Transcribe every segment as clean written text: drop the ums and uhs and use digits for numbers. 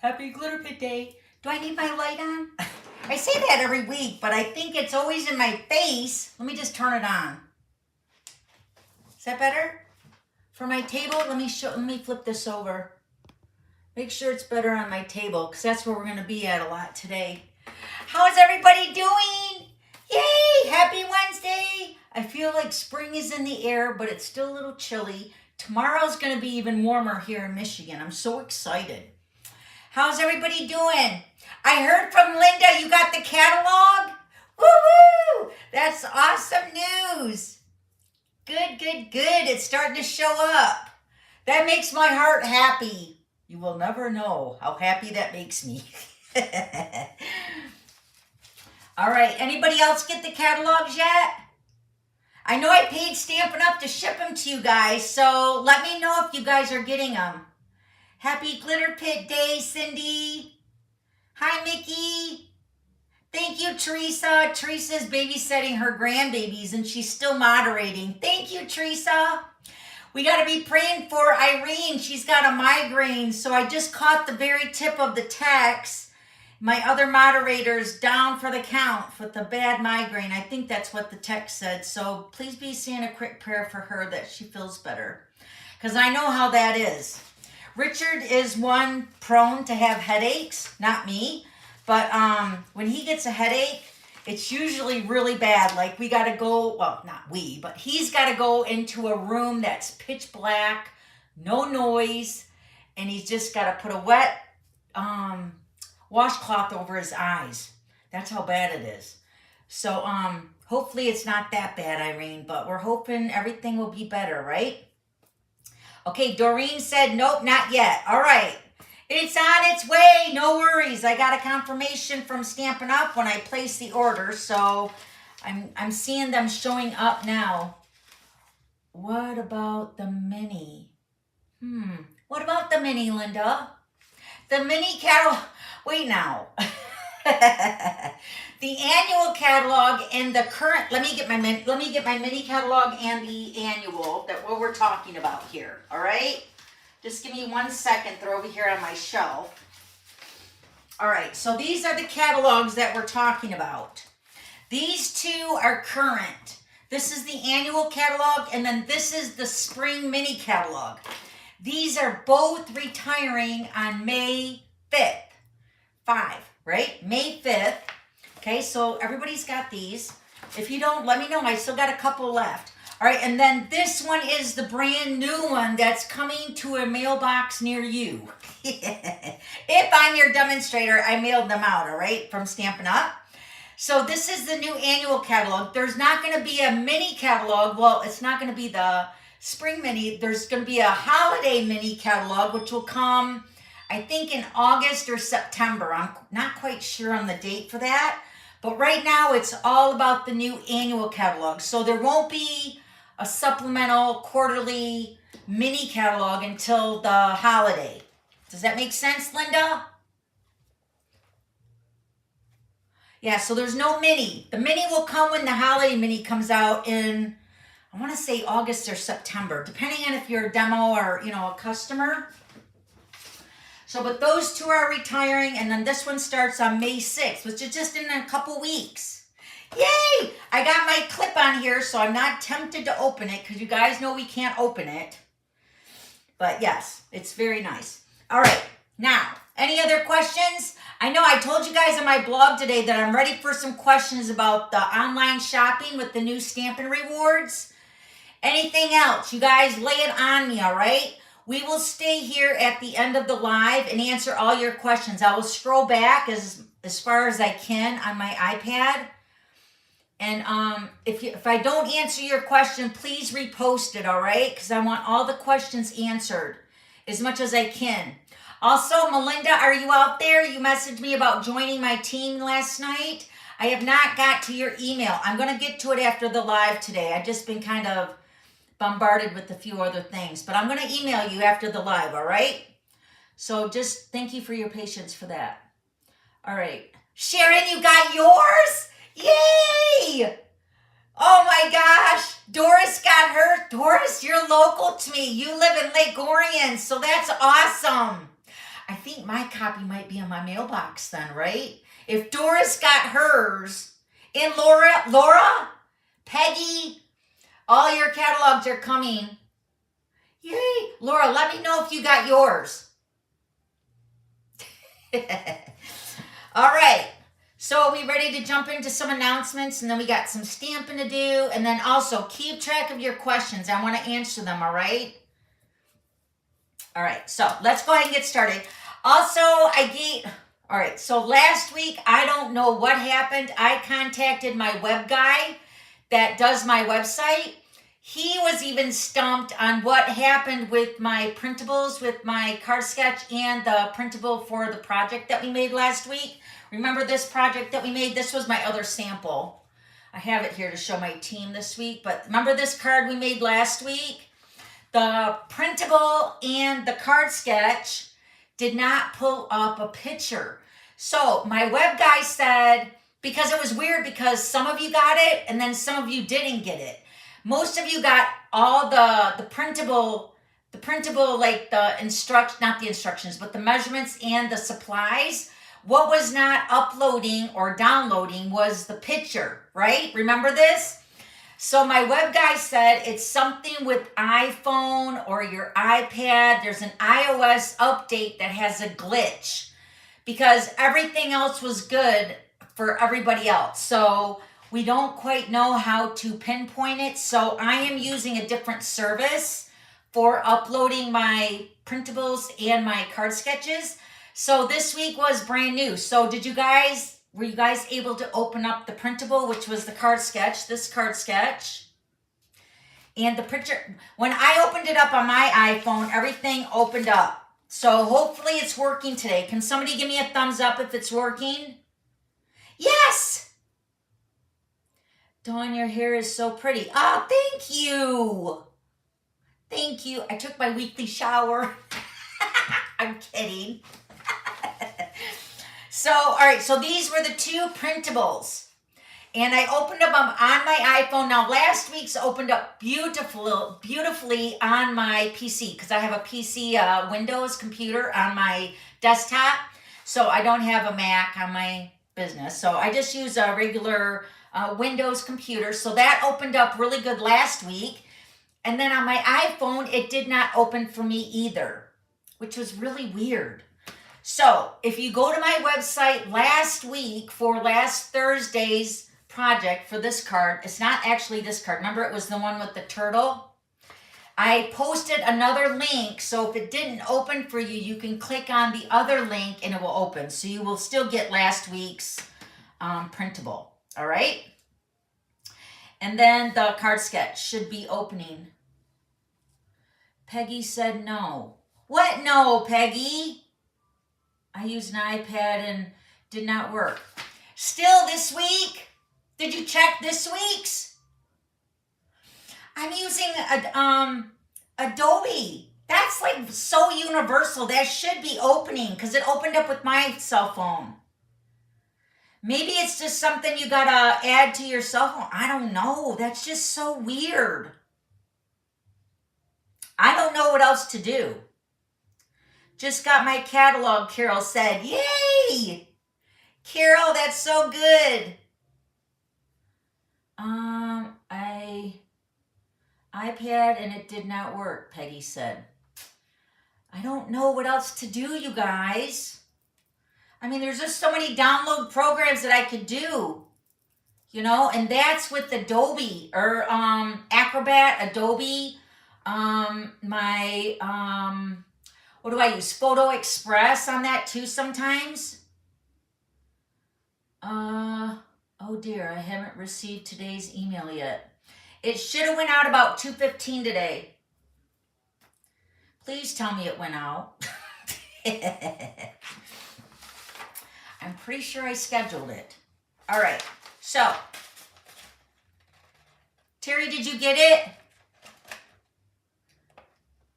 Happy Glitter Pit Day. Do I need my light on? I say that every week, but I think it's always in my face. Let me just turn it on. Is that better? For my table, let me flip this over. Make sure it's better on my table, because that's where we're going to be at a lot today. How's everybody doing? Yay! Happy Wednesday! I feel like spring is in the air, but it's still a little chilly. Tomorrow's going to be even warmer here in Michigan. I'm so excited. How's everybody doing? I heard from Linda you got the catalog. Woo-hoo! That's awesome news. Good, good, good. It's starting to show up. That makes my heart happy. You will never know how happy that makes me. All right, anybody else get the catalogs yet? I know I paid Stampin Up to ship them to you guys, so let me know if you guys are getting them. Happy Glitter Pit Day, Cindy. Hi, Mickey. Thank you, Teresa. Teresa's babysitting her grandbabies, and she's still moderating. Thank you, Teresa. We got to be praying for Irene. She's got a migraine, so I just caught the very tip of the text. My other moderators down for the count with the bad migraine. I think that's what the text said. So please be saying a quick prayer for her that she feels better, because I know how that is. Richard is one prone to have headaches, not me, but when he gets a headache, it's usually really bad. Like we got to go, well, not we, but he's got to go into a room that's pitch black, no noise, and he's just got to put a wet washcloth over his eyes. That's how bad it is. So hopefully it's not that bad, Irene, but we're hoping everything will be better, right? Okay, Doreen said, nope, not yet. All right. It's on its way. No worries. I got a confirmation from Stampin' Up when I placed the order, so I'm seeing them showing up now. What about the mini? What about the mini, Linda? The mini catalog. Wait now. The annual catalog and the current. Let me get my mini catalog and the annual. That what we're talking about here. All right. Just give me 1 second. They're over here on my shelf. All right. So these are the catalogs that we're talking about. These two are current. This is the annual catalog, and then this is the spring mini catalog. These are both retiring on May 5th. 5, right? May 5th. Okay, so everybody's got these. If you don't, let me know. I still got a couple left. All right, and then this one is the brand new one that's coming to a mailbox near you. If I'm your demonstrator, I mailed them out, all right, from Stampin' Up. So this is the new annual catalog. There's not going to be a mini catalog. Well, it's not going to be the spring mini. There's going to be a holiday mini catalog, which will come, I think, in August or September. I'm not quite sure on the date for that. But right now, it's all about the new annual catalog. So there won't be a supplemental quarterly mini catalog until the holiday. Does that make sense, Linda? Yeah, so there's no mini. The mini will come when the holiday mini comes out in, I want to say August or September, depending on if you're a demo or, a customer. So, but those two are retiring, and then this one starts on May 6th, which is just in a couple weeks. Yay! I got my clip on here, so I'm not tempted to open it, because you guys know we can't open it. But yes, it's very nice. All right, now, any other questions? I know I told you guys on my blog today that I'm ready for some questions about the online shopping with the new Stampin Rewards. Anything else? You guys lay it on me, all right? We will stay here at the end of the live and answer all your questions. I will scroll back as far as I can on my iPad. And if I don't answer your question, please repost it, all right? Because I want all the questions answered as much as I can. Also, Melinda, are you out there? You messaged me about joining my team last night. I have not got to your email. I'm going to get to it after the live today. I've just been kind of bombarded with a few other things, but I'm going to email you after the live, all right? So just thank you for your patience for that. All right. Sharon, you got yours? Yay! Oh my gosh. Doris got her. Doris, you're local to me. You live in Lake Orion, so that's awesome. I think my copy might be in my mailbox then, right? If Doris got hers, and Laura, Peggy, all your catalogs are coming. Yay. Laura, let me know if you got yours. All right. So are we ready to jump into some announcements? And then we got some stamping to do. And then also keep track of your questions. I want to answer them, all right? All right. So let's go ahead and get started. Also, all right. So last week, I don't know what happened. I contacted my web guy that does my website. He was even stumped on what happened with my printables, with my card sketch and the printable for the project that we made last week. Remember this project that we made? This was my other sample. I have it here to show my team this week, but remember this card we made last week? The printable and the card sketch did not pull up a picture. So my web guy said, because it was weird because some of you got it and then some of you didn't get it. Most of you got all the printable, like not the instructions, but the measurements and the supplies. What was not uploading or downloading was the picture, right? Remember this? So my web guy said it's something with iPhone or your iPad. There's an iOS update that has a glitch because everything else was good for everybody else. So we don't quite know how to pinpoint it. So I am using a different service for uploading my printables and my card sketches. So this week was brand new. So were you guys able to open up the printable, which was the card sketch, this card sketch? And the picture, when I opened it up on my iPhone, everything opened up. So hopefully it's working today. Can somebody give me a thumbs up if it's working? Yes! Dawn, your hair is so pretty. Oh, thank you. Thank you. I took my weekly shower. I'm kidding. So, all right, so these were the two printables. And I opened them up on my iPhone. Now, last week's opened up beautifully on my PC because I have a PC Windows computer on my desktop. So I don't have a Mac on my business. So I just use a regular Windows computer. So that opened up really good last week. And then on my iPhone, it did not open for me either, which was really weird. So if you go to my website last week for last Thursday's project for this card, it's not actually this card. Remember, it was the one with the turtle. I posted another link. So if it didn't open for you, you can click on the other link and it will open. So you will still get last week's printable. All right. And then the card sketch should be opening. Peggy said no. What no, Peggy? I used an iPad and did not work. Still this week? Did you check this week's? I'm using Adobe. That's like so universal. That should be opening because it opened up with my cell phone. Maybe it's just something you gotta add to your cell phone. I don't know. That's just so weird. I don't know what else to do. Just got my catalog, Carol said. Yay! Carol, that's so good. iPad and it did not work, Peggy said. I don't know what else to do, you guys. I mean, there's just so many download programs that I could do. You know, and that's with Adobe or Acrobat, Adobe, what do I use? Photo Express on that too sometimes. Oh dear, I haven't received today's email yet. It should have went out about 2:15 today. Please tell me it went out. I'm pretty sure I scheduled it. All right, so Terry, did you get it?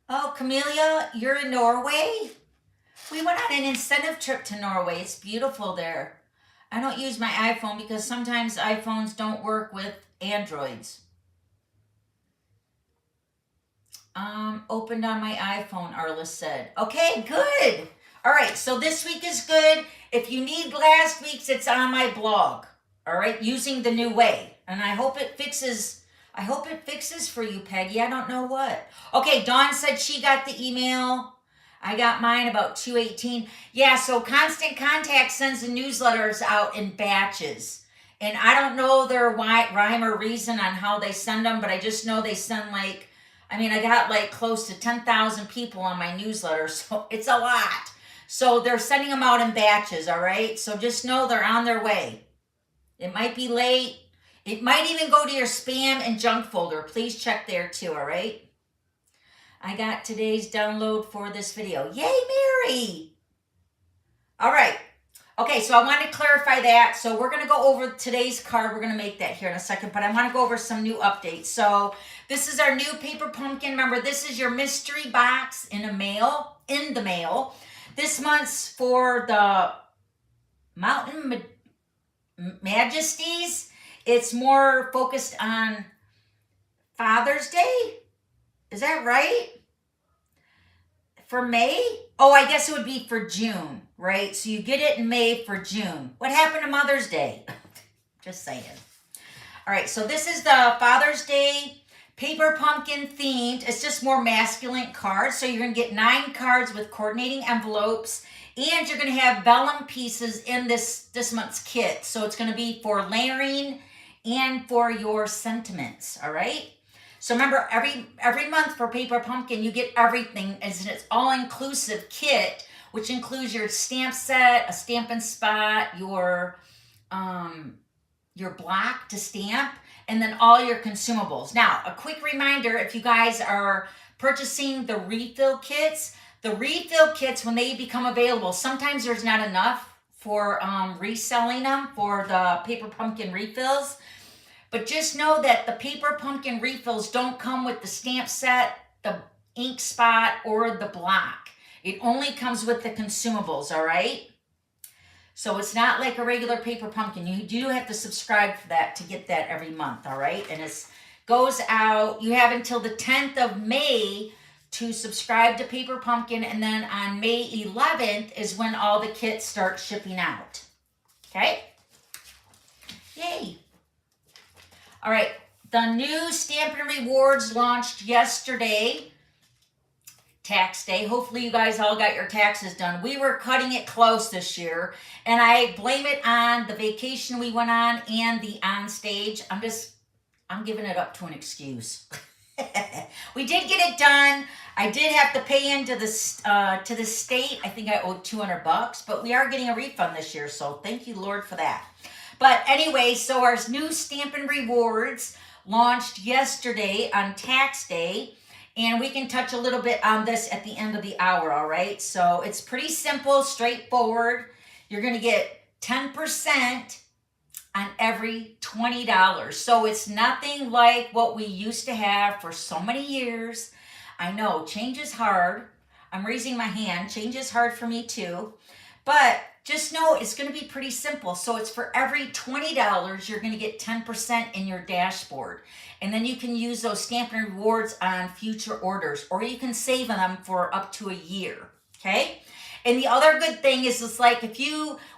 Oh, Camelia, you're in Norway? We went on an incentive trip to Norway. It's beautiful there. I don't use my iPhone because sometimes iPhones don't work with Androids. Opened on my iPhone, Arliss said. Okay, good. All right, so this week is good. If you need last week's, it's on my blog. All right, using the new way. And I hope it fixes for you, Peggy. I don't know what. Okay, Dawn said she got the email. I got mine about 2:18. Yeah, so Constant Contact sends the newsletters out in batches. And I don't know their rhyme or reason on how they send them, but I just know they send I got close to 10,000 people on my newsletter, so it's a lot. So they're sending them out in batches, all right? So just know they're on their way. It might be late. It might even go to your spam and junk folder. Please check there too, all right? I got today's download for this video. Yay, Mary! All right. Okay, so I want to clarify that. So we're going to go over today's card. We're going to make that here in a second, but I want to go over some new updates. So this is our new paper pumpkin. Remember, this is your mystery box in the mail. This month's for the Mountain Majesties. It's more focused on Father's Day. Is that right? For May? Oh, I guess it would be for June, right? So you get it in May for June. What happened to Mother's Day? Just saying. All right, so this is the Father's Day paper pumpkin themed. It's just more masculine cards. So you're going to get 9 cards with coordinating envelopes. And you're going to have vellum pieces in this month's kit. So it's going to be for layering and for your sentiments, all right? So remember, every month for Paper Pumpkin, you get everything as an all-inclusive kit, which includes your stamp set, a Stampin' Spot, your block to stamp, and then all your consumables. Now, a quick reminder, if you guys are purchasing the refill kits, when they become available, sometimes there's not enough for reselling them for the Paper Pumpkin refills. But just know that the Paper Pumpkin refills don't come with the stamp set, the ink spot, or the block. It only comes with the consumables, all right? So it's not like a regular Paper Pumpkin. You do have to subscribe for that to get that every month, all right? And it goes out, you have until the 10th of May to subscribe to Paper Pumpkin, and then on May 11th is when all the kits start shipping out, okay? Yay. All right, the new Stampin' Rewards launched yesterday, tax day. Hopefully you guys all got your taxes done. We were cutting it close this year, and I blame it on the vacation we went on and the on stage. I'm giving it up to an excuse. We did get it done. I did have to pay into the state. I think I owed $200, but we are getting a refund this year, so thank you, Lord, for that. But anyway, so our new Stampin' Rewards launched yesterday on tax day, and we can touch a little bit on this at the end of the hour, all right? So it's pretty simple, straightforward. You're going to get 10% on every $20. So it's nothing like what we used to have for so many years. I know, change is hard. I'm raising my hand. Change is hard for me too. But just know it's going to be pretty simple. So it's for every $20, you're going to get 10% in your dashboard. And then you can use those Stampin' Rewards on future orders, or you can save them for up to a year, okay? And the other good thing is it's like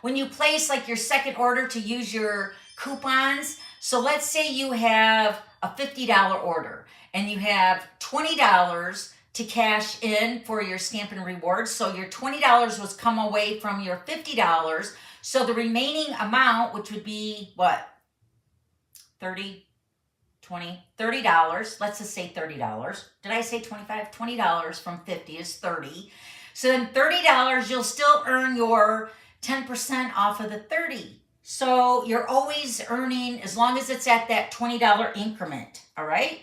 when you place like your second order to use your coupons, so let's say you have a $50 order and you have $20 to cash in for your Stampin' Rewards. So your $20 was come away from your $50. So the remaining amount, which would be what? $30. Let's just say $30. Did I say 25? $20 from 50 is 30. So then $30, you'll still earn your 10% off of the 30. So you're always earning as long as it's at that $20 increment, all right?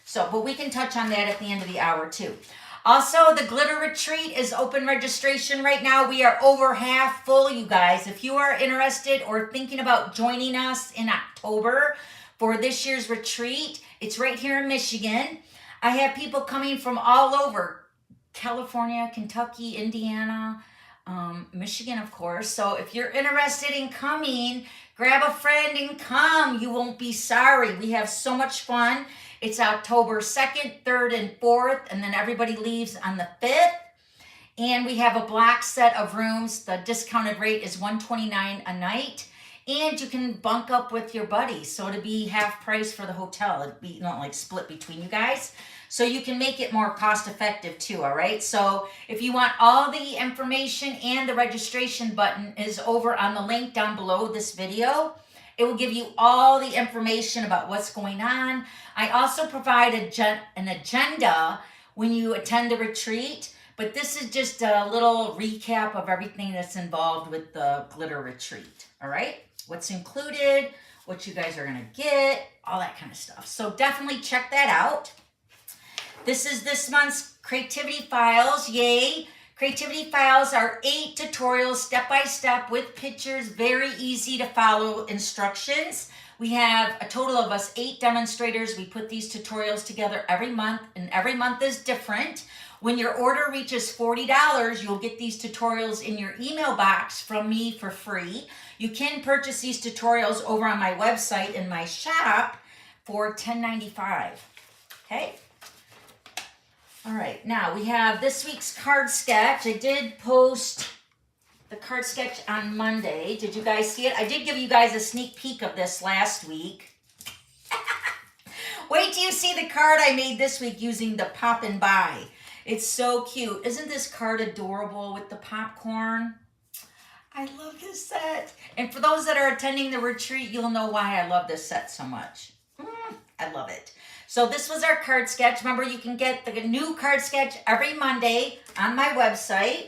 So, but we can touch on that at the end of the hour too. Also, the Glitter Retreat is open registration right now. We are over half full, you guys. If you are interested or thinking about joining us in October for this year's retreat, it's right here in Michigan. I have people coming from all over, California, Kentucky, Indiana, Michigan, of course. So if you're interested in coming, grab a friend and come. You won't be sorry. We have so much fun. It's October 2nd, 3rd, and 4th, and then everybody leaves on the 5th. And we have a black set of rooms. The discounted rate is $129 a night. And you can bunk up with your buddies. So it'd be half price for the hotel. It'd be, like split between you guys. So you can make it more cost effective too, all right? So if you want all the information, and the registration button is over on the link down below this video. It will give you all the information about what's going on. I also provide an agenda when you attend the retreat. But this is just a little recap of everything that's involved with the glitter retreat, all right? What's included, what you guys are gonna get, all that kind of stuff. So definitely check that out. This is this month's Creativity Files, yay. Creativity Files are 8 tutorials, step-by-step with pictures, very easy to follow instructions. We have a total of us 8 demonstrators. We put these tutorials together every month, and every month is different. When your order reaches $40, you'll get these tutorials in your email box from me for free. You can purchase these tutorials over on my website in my shop for $10.95. Okay? All right, now we have this week's card sketch. I did post the card sketch on Monday. Did you guys see it? I did give you guys a sneak peek of this last week. Wait till you see the card I made this week using the Pop and Buy. It's so cute. Isn't this card adorable with the popcorn? I love this set. And for those that are attending the retreat, you'll know why I love this set so much. I love it. So this was our card sketch. Remember, you can get the new card sketch every Monday on my website.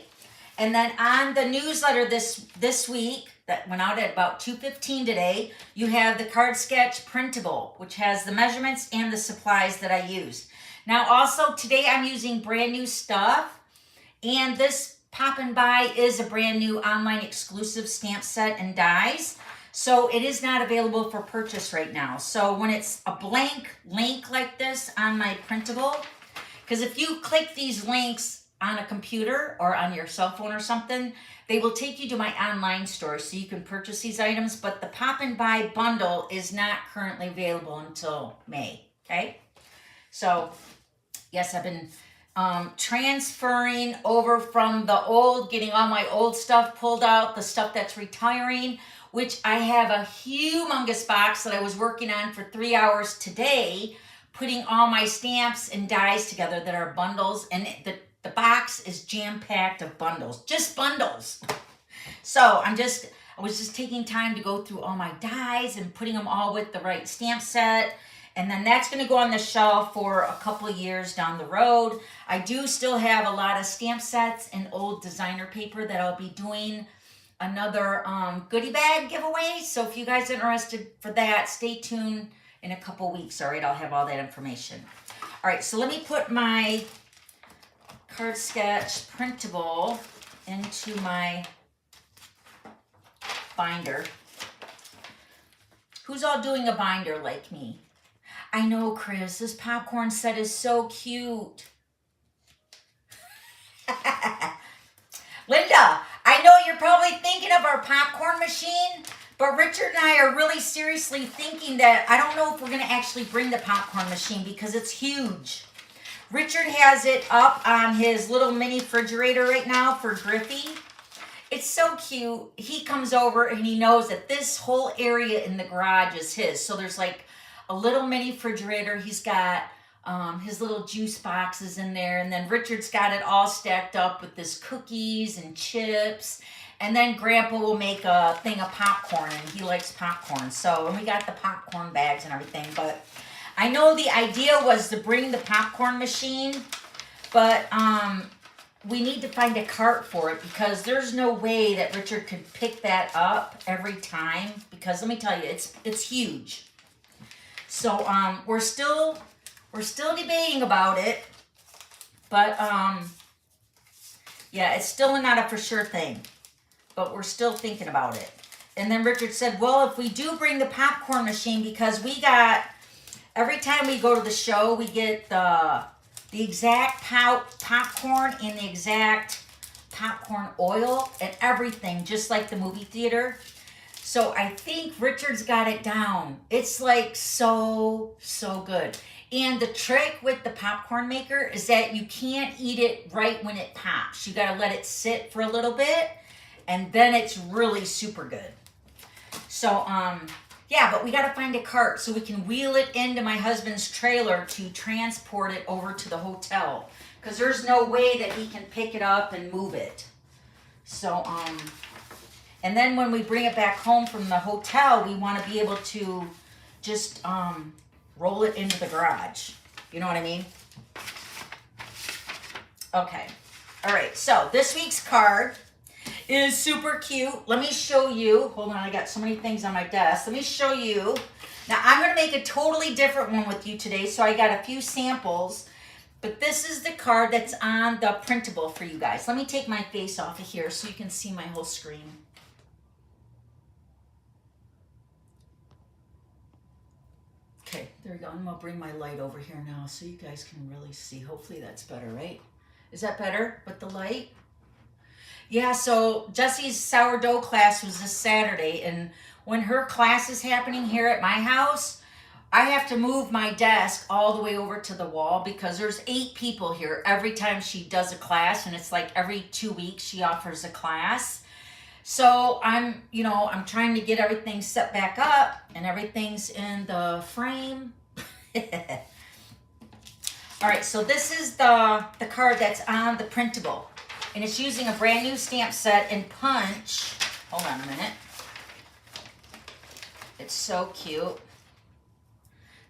And then on the newsletter this week, that went out at about 2:15 today, you have the card sketch printable, which has the measurements and the supplies that I used. Now also today I'm using brand new stuff, and this Pop and Buy is a brand new online exclusive stamp set and dies. So it is not available for purchase right now. So when it's a blank link like this on my printable, because if you click these links on a computer or on your cell phone or something, they will take you to my online store so you can purchase these items. But the Pop and Buy bundle is not currently available until May, okay? So yes, I've been transferring over from the old, getting all my old stuff pulled out, the stuff that's retiring, which I have a humongous box that I was working on for 3 hours today, putting all my stamps and dies together that are bundles, and the box is jam-packed of bundles, just bundles. So I was just taking time to go through all my dies and putting them all with the right stamp set. And then that's going to go on the shelf for a couple of years down the road. I do still have a lot of stamp sets and old designer paper that I'll be doing another goodie bag giveaway. So if you guys are interested for that, stay tuned in a couple weeks. All right, I'll have all that information. All right, so let me put my card sketch printable into my binder. Who's all doing a binder like me? I know, Chris, this popcorn set is so cute. Linda, I know you're probably thinking of our popcorn machine, but Richard and I are really seriously thinking that I don't know if we're going to actually bring the popcorn machine because it's huge. Richard has it up on his little mini refrigerator right now for Griffey. It's so cute. He comes over and he knows that this whole area in the garage is his. So there's like a little mini refrigerator. He's got his little juice boxes in there. And then Richard's got it all stacked up with his cookies and chips. And then Grandpa will make a thing of popcorn, and he likes popcorn. So, and we got the popcorn bags and everything. But I know the idea was to bring the popcorn machine, but we need to find a cart for it because there's no way that Richard could pick that up every time. Because let me tell you, it's huge. So we're still debating about it, but yeah, it's still not a for sure thing, but we're still thinking about it. And then Richard said, well, if we do bring the popcorn machine, because we got, every time we go to the show, we get the exact popcorn and the exact popcorn oil and everything, just like the movie theater. So I think Richard's got it down. It's like so good. And the trick with the popcorn maker is that you can't eat it right when it pops. You gotta let it sit for a little bit, and then it's really super good. So, yeah, but we gotta find a cart so we can wheel it into my husband's trailer to transport it over to the hotel. Because there's no way that he can pick it up and move it. So, and then when we bring it back home from the hotel, we want to be able to just roll it into the garage. You know what I mean? Okay. All right. So this week's card is super cute. Let me show you. Hold on. I got so many things on my desk. Let me show you. Now, I'm going to make a totally different one with you today. So I got a few samples. But this is the card that's on the printable for you guys. Let me take my face off of here so you can see my whole screen. Okay, there we go. I'm going to bring my light over here now so you guys can really see. Hopefully that's better, right? Is that better with the light? Yeah, so Jessie's sourdough class was this Saturday, and when her class is happening here at my house, I have to move my desk all the way over to the wall because there's 8 people here every time she does a class, and it's like every 2 weeks she offers a class. So I'm trying to get everything set back up and everything's in the frame. All right, so this is the card that's on the printable, and it's using a brand new stamp set in Punch. Hold on a minute. It's so cute.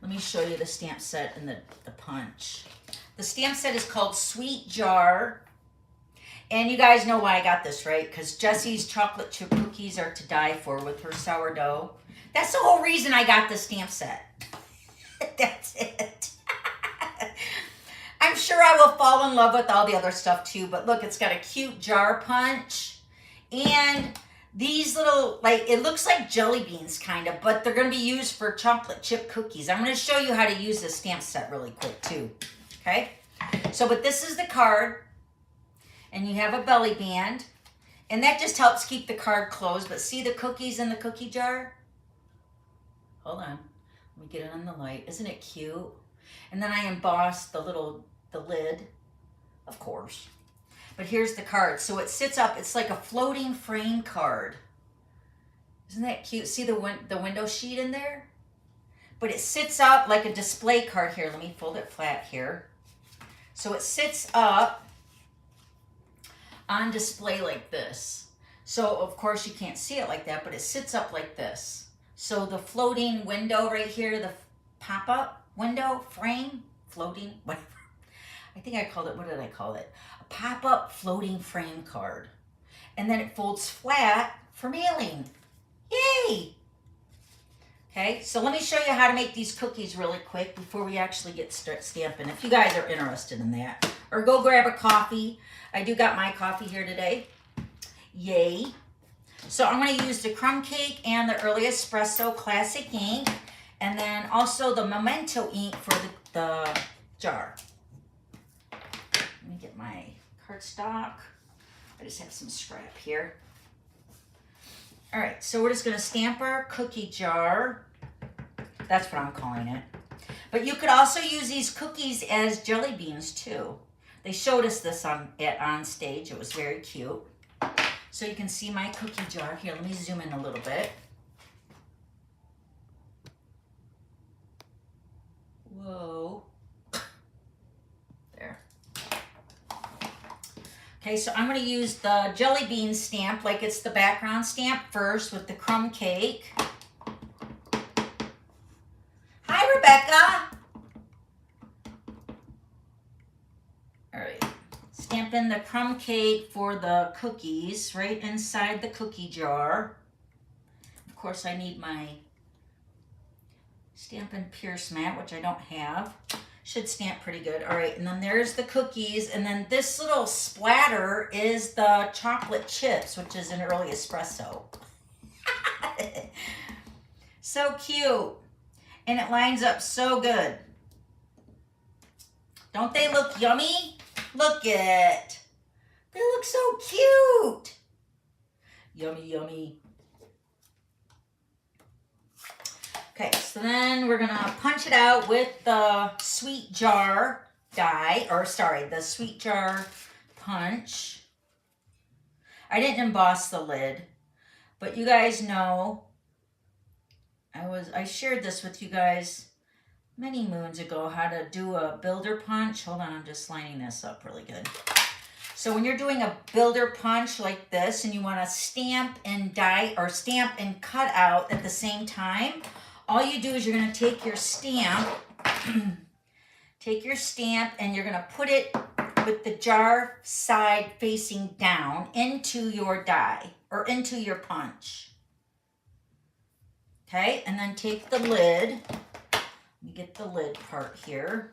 Let me show you the stamp set and the Punch. The stamp set is called Sweet Jar. And you guys know why I got this, right? Because Jessie's chocolate chip cookies are to die for with her sourdough. That's the whole reason I got the stamp set. That's it. I'm sure I will fall in love with all the other stuff too. But look, it's got a cute jar punch. And these little, like, it looks like jelly beans kind of, but they're going to be used for chocolate chip cookies. I'm going to show you how to use this stamp set really quick too. Okay? So, but this is the card. And you have a belly band. And that just helps keep the card closed. But see the cookies in the cookie jar? Hold on. Let me get it on the light. Isn't it cute? And then I embossed the lid, of course. But here's the card. So it sits up. It's like a floating frame card. Isn't that cute? See the window sheet in there? But it sits up like a display card here. Let me fold it flat here. So it sits up on display like this. So of course you can't see it like that, but it sits up like this. So the floating window right here, the pop-up window, frame, floating, whatever. I think I called it, what did I call it? A pop-up floating frame card. And then it folds flat for mailing. Yay! Okay, so let me show you how to make these cookies really quick before we actually get stamping, if you guys are interested in that. Or go grab a coffee. I do got my coffee here today. Yay. So I'm going to use the crumb cake and the early espresso classic ink. And then also the memento ink for the jar. Let me get my cardstock. I just have some scrap here. All right, so we're just going to stamp our cookie jar. That's what I'm calling it. But you could also use these cookies as jelly beans too. They showed us this on stage. It was very cute. So you can see my cookie jar. Here, let me zoom in a little bit. Whoa. There. Okay, so I'm going to use the jelly bean stamp like it's the background stamp first with the crumb cake. Hi, Rebecca. All right, stamping the crumb cake for the cookies right inside the cookie jar. Of course, I need my Stampin' Pierce mat, which I don't have. Should stamp pretty good. All right, and then there's the cookies, and then this little splatter is the chocolate chips, which is an early espresso. So cute. And it lines up so good. Don't they look yummy? Look it. They look so cute. Yummy, yummy. Okay, so then we're gonna punch it out with the sweet jar die, or sorry, the sweet jar punch. I didn't emboss the lid, but you guys know I shared this with you guys many moons ago, how to do a builder punch. Hold on, I'm just lining this up really good. So when you're doing a builder punch like this and you want to stamp and die or stamp and cut out at the same time, all you do is you're going to take your stamp, and you're going to put it with the jar side facing down into your die or into your punch. Okay, and then take the lid. Let me get the lid part here.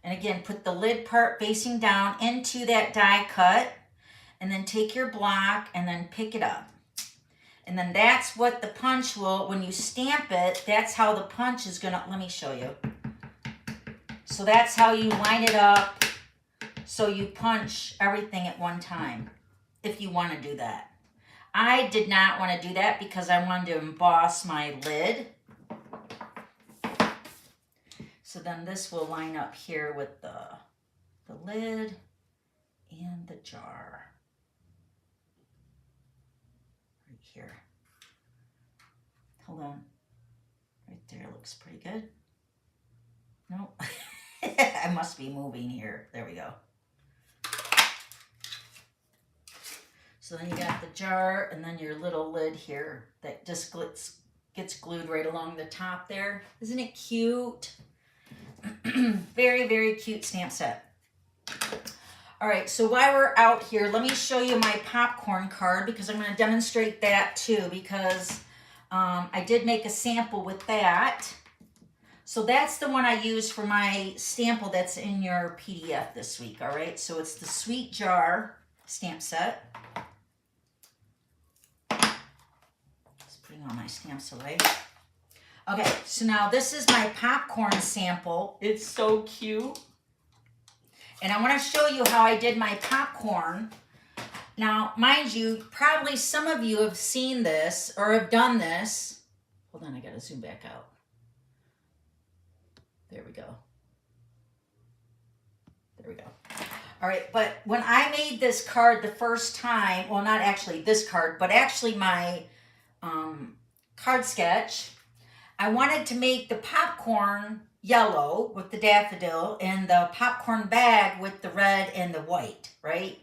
And again, put the lid part facing down into that die cut, and then take your block and then pick it up. And then that's what the punch will, when you stamp it, that's how the punch is gonna, let me show you. So that's how you line it up, so you punch everything at one time, if you wanna do that. I did not wanna do that because I wanted to emboss my lid. So then this will line up here with the lid and the jar. Right here. Hold on. Right there looks pretty good. No, I must be moving here. There we go. So then you got the jar and then your little lid here that just gets glued right along the top there. Isn't it cute? Very, very cute stamp set. All right, so while we're out here, let me show you my popcorn card because I'm going to demonstrate that too because I did make a sample with that. So that's the one I used for my sample that's in your PDF this week, all right? So it's the Sweet Jar stamp set. Just putting all my stamps away. Okay, so now this is my popcorn sample. It's so cute. And I want to show you how I did my popcorn. Now, mind you, probably some of you have seen this or have done this. Hold on, I got to zoom back out. There we go. There we go. All right, but when I made this card the first time, well, not actually this card, but actually my card sketch, I wanted to make the popcorn yellow with the daffodil and the popcorn bag with the red and the white, right?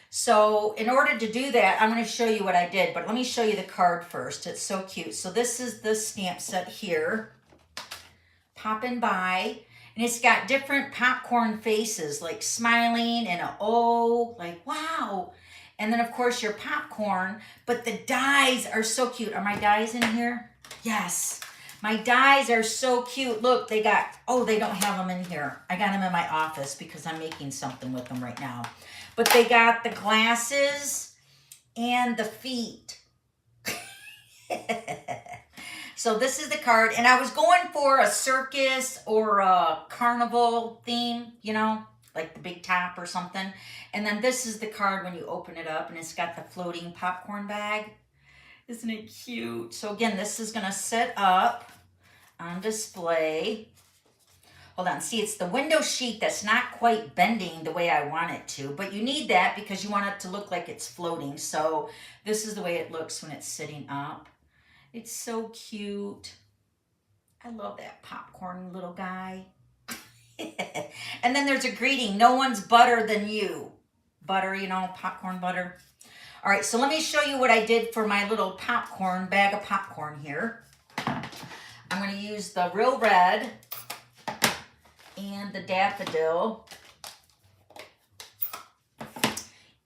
So in order to do that, I'm going to show you what I did, but let me show you the card first. It's so cute. So this is the stamp set here, Poppin' By, and it's got different popcorn faces, like smiling and a O, like wow. And then of course your popcorn, but the dies are so cute. Are my dies in here? Yes. My dies are so cute. Look, they got, oh, they don't have them in here. I got them in my office because I'm making something with them right now. But they got the glasses and the feet. So this is the card. And I was going for a circus or a carnival theme, you know, like the big top or something. And then this is the card when you open it up and it's got the floating popcorn bag. Isn't it cute? So again, this is going to sit up on display. Hold on. See, it's the window sheet that's not quite bending the way I want it to, but you need that because you want it to look like it's floating. So this is the way it looks when it's sitting up. It's so cute. I love that popcorn little guy. And then there's a greeting. No one's butter than you. Butter, you know, popcorn butter. All right, so let me show you what I did for my little popcorn, bag of popcorn here. I'm going to use the real red and the daffodil.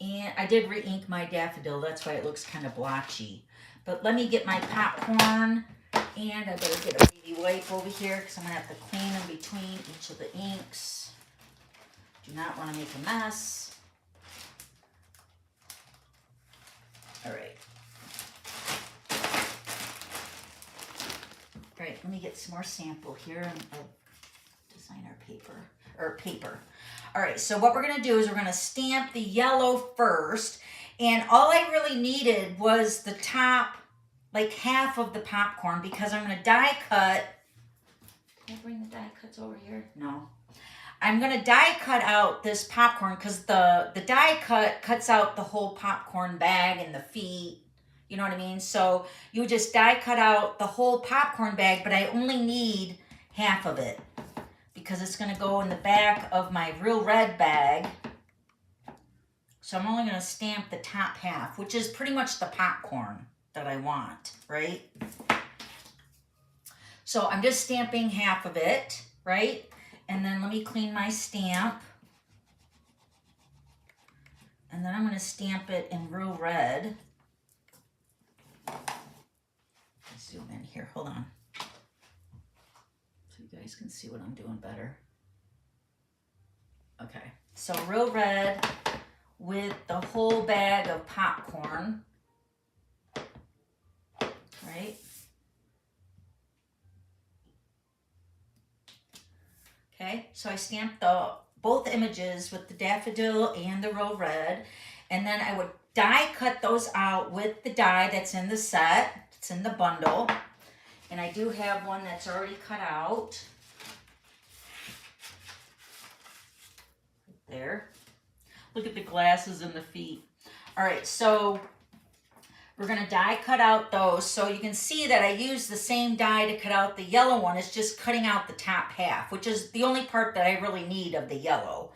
And I did re-ink my daffodil. That's why it looks kind of blotchy. But let me get my popcorn, and I better get a baby wipe over here because I'm going to have to clean in between each of the inks. Do not want to make a mess. All right. All right, let me get some more sample here of designer paper. All right, so what we're gonna do is we're gonna stamp the yellow first, and all I really needed was the top like half of the popcorn because I'm going to die cut. Can I bring the die cuts over here? No. I'm going to die cut out this popcorn because the die cut cuts out the whole popcorn bag and the feet. You know what I mean? So you just die cut out the whole popcorn bag, but I only need half of it because it's going to go in the back of my Real Red bag. So I'm only going to stamp the top half, which is pretty much the popcorn that I want, right? So I'm just stamping half of it, right? And then let me clean my stamp. And then I'm going to stamp it in Real Red. Zoom in here, hold on. So you guys can see what I'm doing better. Okay, so Real Red with the whole bag of popcorn, right? Okay, so I stamped both images with the daffodil and the Real Red, and then I would die cut those out with the die that's in the set. It's in the bundle, and I do have one that's already cut out. Right there. Look at the glasses and the feet. All right, so we're going to die cut out those. So you can see that I used the same die to cut out the yellow one. It's just cutting out the top half, which is the only part that I really need of the yellow.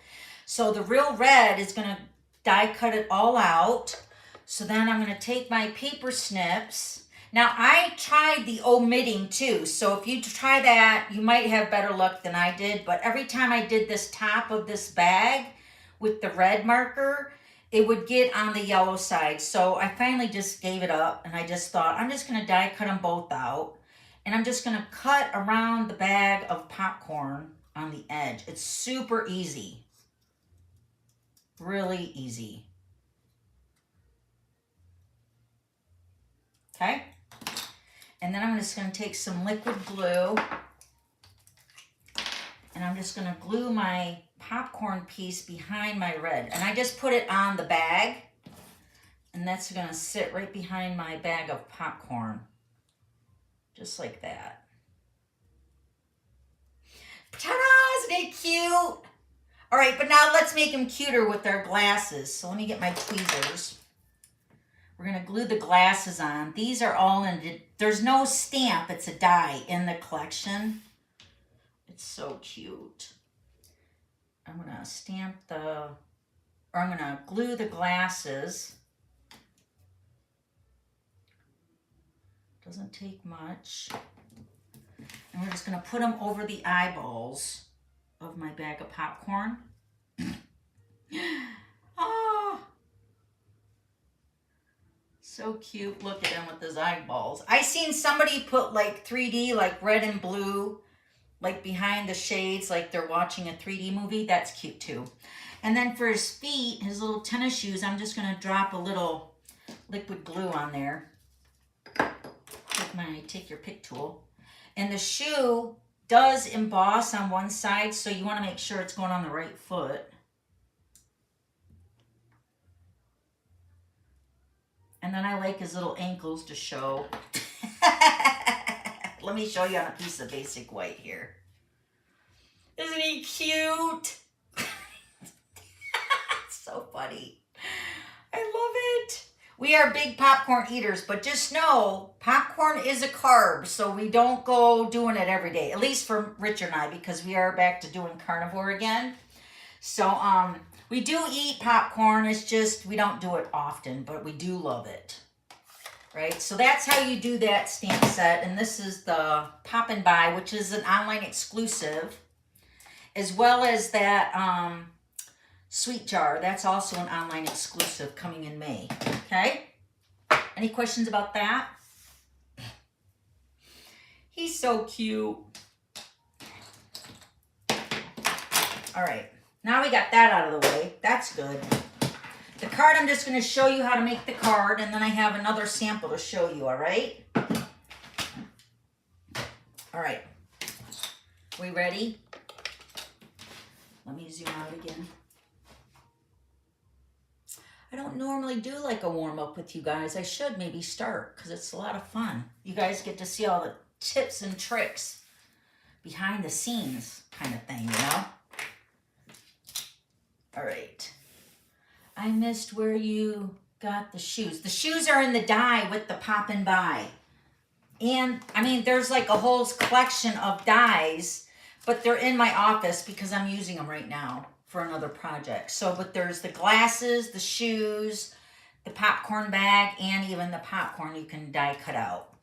So the Real Red is going to die cut it all out. So then I'm going to take my paper snips. Now I tried the omitting too. So if you try that, you might have better luck than I did. But every time I did this top of this bag with the red marker, it would get on the yellow side. So I finally just gave it up and I just thought, I'm just going to die cut them both out. And I'm just going to cut around the bag of popcorn on the edge. It's super easy. Really easy. Okay. And then I'm just going to take some liquid glue. And I'm just going to glue my popcorn piece behind my red, and I just put it on the bag, and that's going to sit right behind my bag of popcorn, just like that. Ta-da! Isn't it cute? All right, but now let's make them cuter with their glasses. So let me get my tweezers. We're going to glue the glasses on. These are all in, there's no stamp, it's a die in the collection. It's so cute. I'm going to stamp I'm going to glue the glasses. Doesn't take much. And we're just going to put them over the eyeballs of my bag of popcorn. Oh, so cute. Look at him with his eyeballs. I seen somebody put like 3D, like red and blue, like behind the shades, like they're watching a 3D movie. That's cute too. And then for his feet, his little tennis shoes, I'm just going to drop a little liquid glue on there. Take your pick tool. And the shoe does emboss on one side, so you want to make sure it's going on the right foot. And then I like his little ankles to show. Let me show you on a piece of basic white here. Isn't he cute? So funny. I love it. We are big popcorn eaters, but just know popcorn is a carb, so we don't go doing it every day, at least for Richard and I, because we are back to doing carnivore again. So we do eat popcorn. It's just we don't do it often, but we do love it. Right, so that's how you do that stamp set. And this is the Pop and Buy, which is an online exclusive, as well as that Sweet Jar. That's also an online exclusive coming in May. Okay, any questions about that? He's so cute. All right, now we got that out of the way. That's good. The card, I'm just going to show you how to make the card, and then I have another sample to show you, all right? All right. We ready? Let me zoom out again. I don't normally do like a warm up with you guys. I should maybe start because it's a lot of fun. You guys get to see all the tips and tricks behind the scenes kind of thing, you know? All right. I missed where you got the shoes. The shoes are in the die with the pop and buy. And I mean, there's like a whole collection of dies, but they're in my office because I'm using them right now for another project. So, but there's the glasses, the shoes, the popcorn bag, and even the popcorn you can die cut out.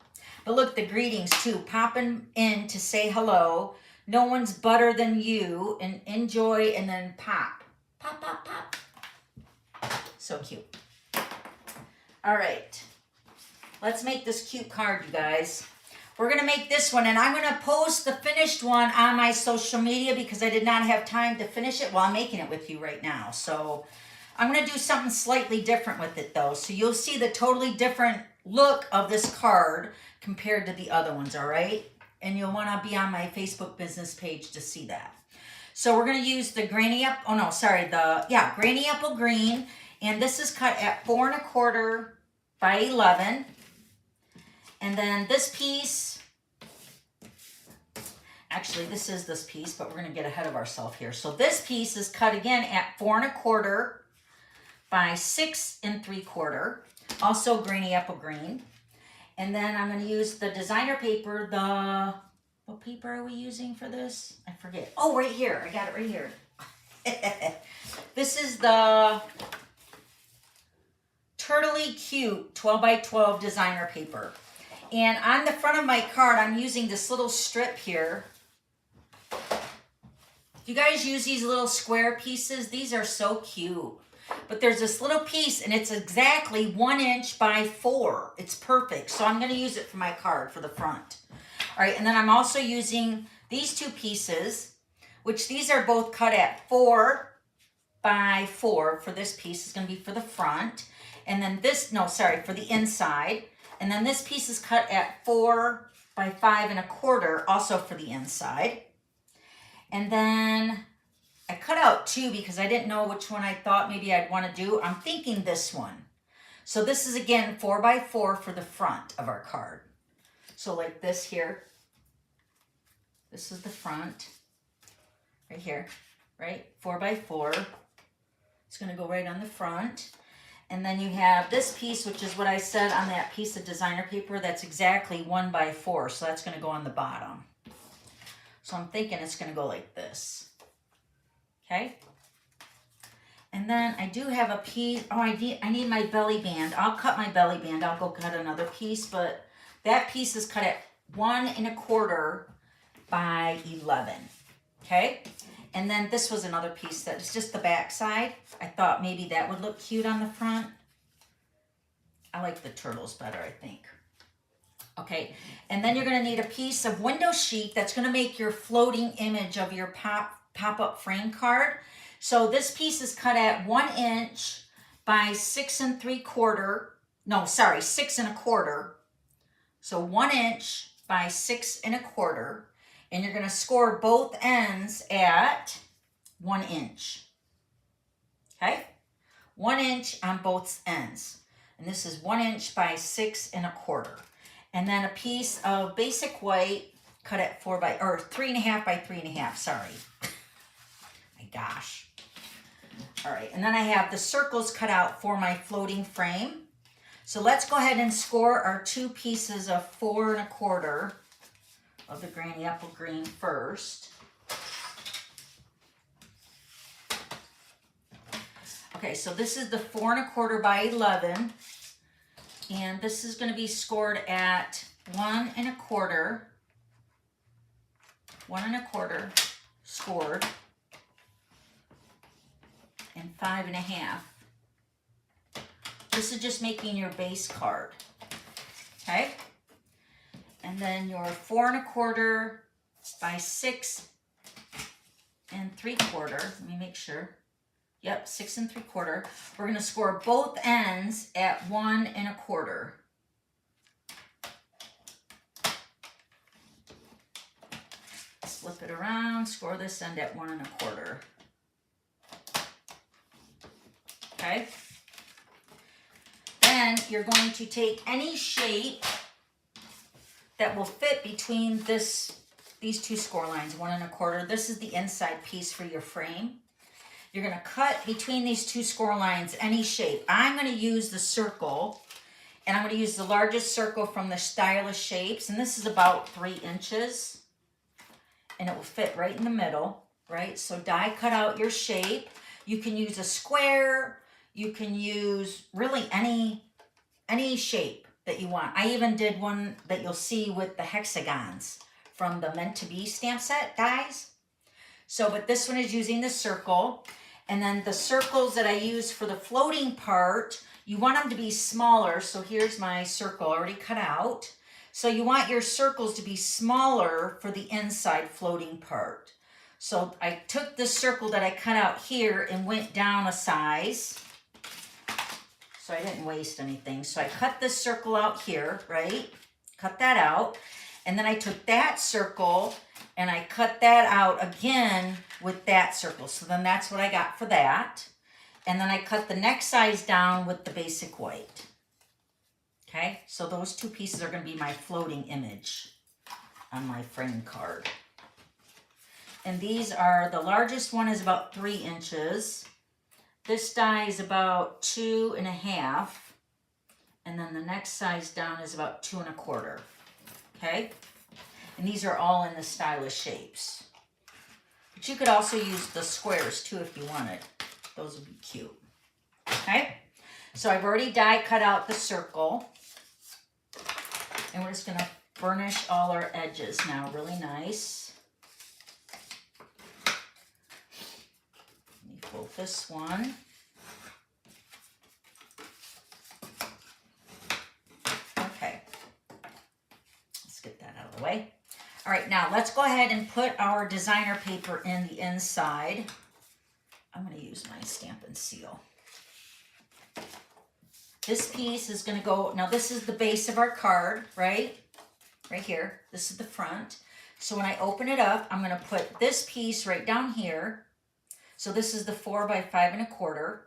But look, the greetings too. Popping in to say hello. No one's better than you. And enjoy and then pop. Pop, pop, pop. So cute. All right. Let's make this cute card, you guys. We're going to make this one, and I'm going to post the finished one on my social media because I did not have time to finish it while I'm making it with you right now. So I'm going to do something slightly different with it, though. So you'll see the totally different look of this card compared to the other ones, all right? And you'll want to be on my Facebook business page to see that. So we're going to use the Granny Apple Green, and this is cut at 4 1/4 by 11. And then this piece, actually this is this piece, but we're going to get ahead of ourselves here. So this piece is cut again at 4 1/4 by 6 3/4, also Granny Apple Green. And then I'm going to use the designer paper. What paper are we using for this? I forget. Oh, right here. I got it right here. This is the Turtley Cute 12 by 12 designer paper. And on the front of my card, I'm using this little strip here. You guys use these little square pieces? These are so cute. But there's this little piece, and it's exactly 1 inch by 4. It's perfect. So I'm going to use it for my card for the front. All right, and then I'm also using these two pieces, which these are both cut at 4 by 4 for this piece. Is going to be for the front. And then this, for the inside. And then this piece is cut at 4 by 5 1/4, also for the inside. And then I cut out 2 because I didn't know which one I thought maybe I'd want to do. I'm thinking this one. So this is again 4 by 4 for the front of our card. So like this here. This is the front. Right here, right? 4 by 4. It's going to go right on the front. And then you have this piece, which is what I said on that piece of designer paper. That's exactly 1 by 4. So that's going to go on the bottom. So I'm thinking it's going to go like this. Okay. And then I do have a piece. Oh, I need my belly band. I'll cut my belly band. I'll go cut another piece. But that piece is cut at 1 1/4 by 11. Okay. And then this was another piece that is just the back side. I thought maybe that would look cute on the front. I like the turtles better, I think. Okay, and then you're going to need a piece of window sheet that's going to make your floating image of your pop-up frame card. So this piece is cut at 1 inch by 6 3/4. No, sorry, 6 1/4. So 1 inch by 6 1/4. And you're going to score both ends at 1 inch. Okay? 1 inch on both ends. And this is 1 inch by 6 1/4. And then a piece of basic white cut at 3 1/2 by 3 1/2. Sorry. My gosh. All right. And then I have the circles cut out for my floating frame. So let's go ahead and score our 2 pieces of 4 1/4 of the Granny Apple Green first. Okay, so this is the 4 1/4 by 11, and this is going to be scored at 1 1/4, 1 1/4 scored, and 5 1/2. This is just making your base card, okay? And then your 4 1/4 by 6 3/4. Let me make sure. Yep, 6 3/4. We're going to score both ends at 1 1/4. Flip it around, score this end at 1 1/4. Okay? then you're going to take any shape that will fit between these two score lines, 1 1/4. This is the inside piece for your frame. You're going to cut between these two score lines any shape. I'm going to use the circle, and I'm going to use the largest circle from the Stylish Shapes, and this is about 3 inches, and it will fit right in the middle, right? So die cut out your shape. You can use a square. You can use really any shape that you want. I even did one that you'll see with the hexagons from the Meant to Be stamp set dies. So, but this one is using the circle. And then the circles that I use for the floating part, you want them to be smaller. So here's my circle already cut out. So you want your circles to be smaller for the inside floating part. So I took this circle that I cut out here and went down a size. So I didn't waste anything. So I cut this circle out here, right? Cut that out. And then I took that circle and I cut that out again with that circle. So then that's what I got for that. And then I cut the next size down with the basic white. Okay, so those two pieces are going to be my floating image on my frame card. And these are, the largest one is about 3 inches. This die is about 2 1/2. And then the next size down is about 2 1/4. Okay, and these are all in the Stylish Shapes. But you could also use the squares too if you wanted. Those would be cute. Okay, so I've already die cut out the circle. And we're just going to burnish all our edges now really nice. Let me pull this one. Okay. Let's get that out of the way. All right, now let's go ahead and put our designer paper in the inside. I'm going to use my Stampin' Seal. This piece is going to go, now this is the base of our card, right? Right here. This is the front. So when I open it up, I'm going to put this piece right down here. So this is the 4 by 5 1/4.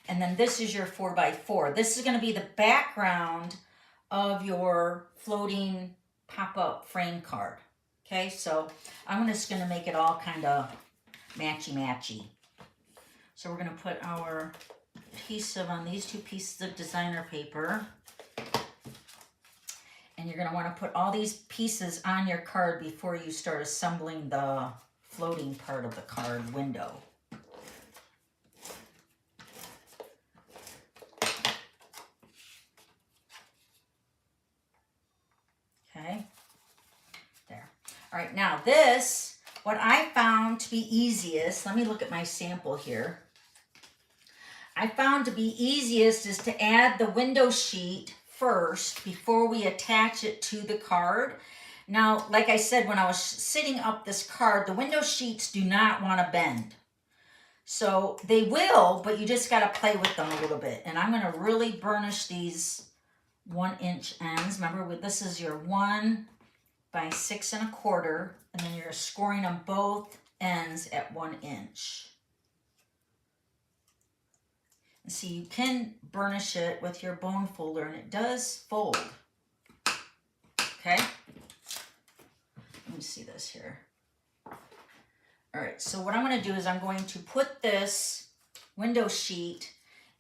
And then this is your 4 by 4. This is going to be the background of your floating pop-up frame card. Okay, so I'm just going to make it all kind of matchy-matchy. So we're going to put our adhesive on these two pieces of designer paper. And you're going to want to put all these pieces on your card before you start assembling the floating part of the card window. Okay, there. All right, now this, what I found to be easiest, let me look at my sample here. I found to be easiest is to add the window sheet first before we attach it to the card. Now, like I said, when I was sitting up this card, the window sheets do not want to bend. So they will, but you just got to play with them a little bit. And I'm going to really burnish these 1-inch ends. Remember, this is your 1 by 6 1/4, and then you're scoring them both ends at 1 inch. And see, you can burnish it with your bone folder, and it does fold. Okay? Let me see this here. All right, so what I'm going to do is I'm going to put this window sheet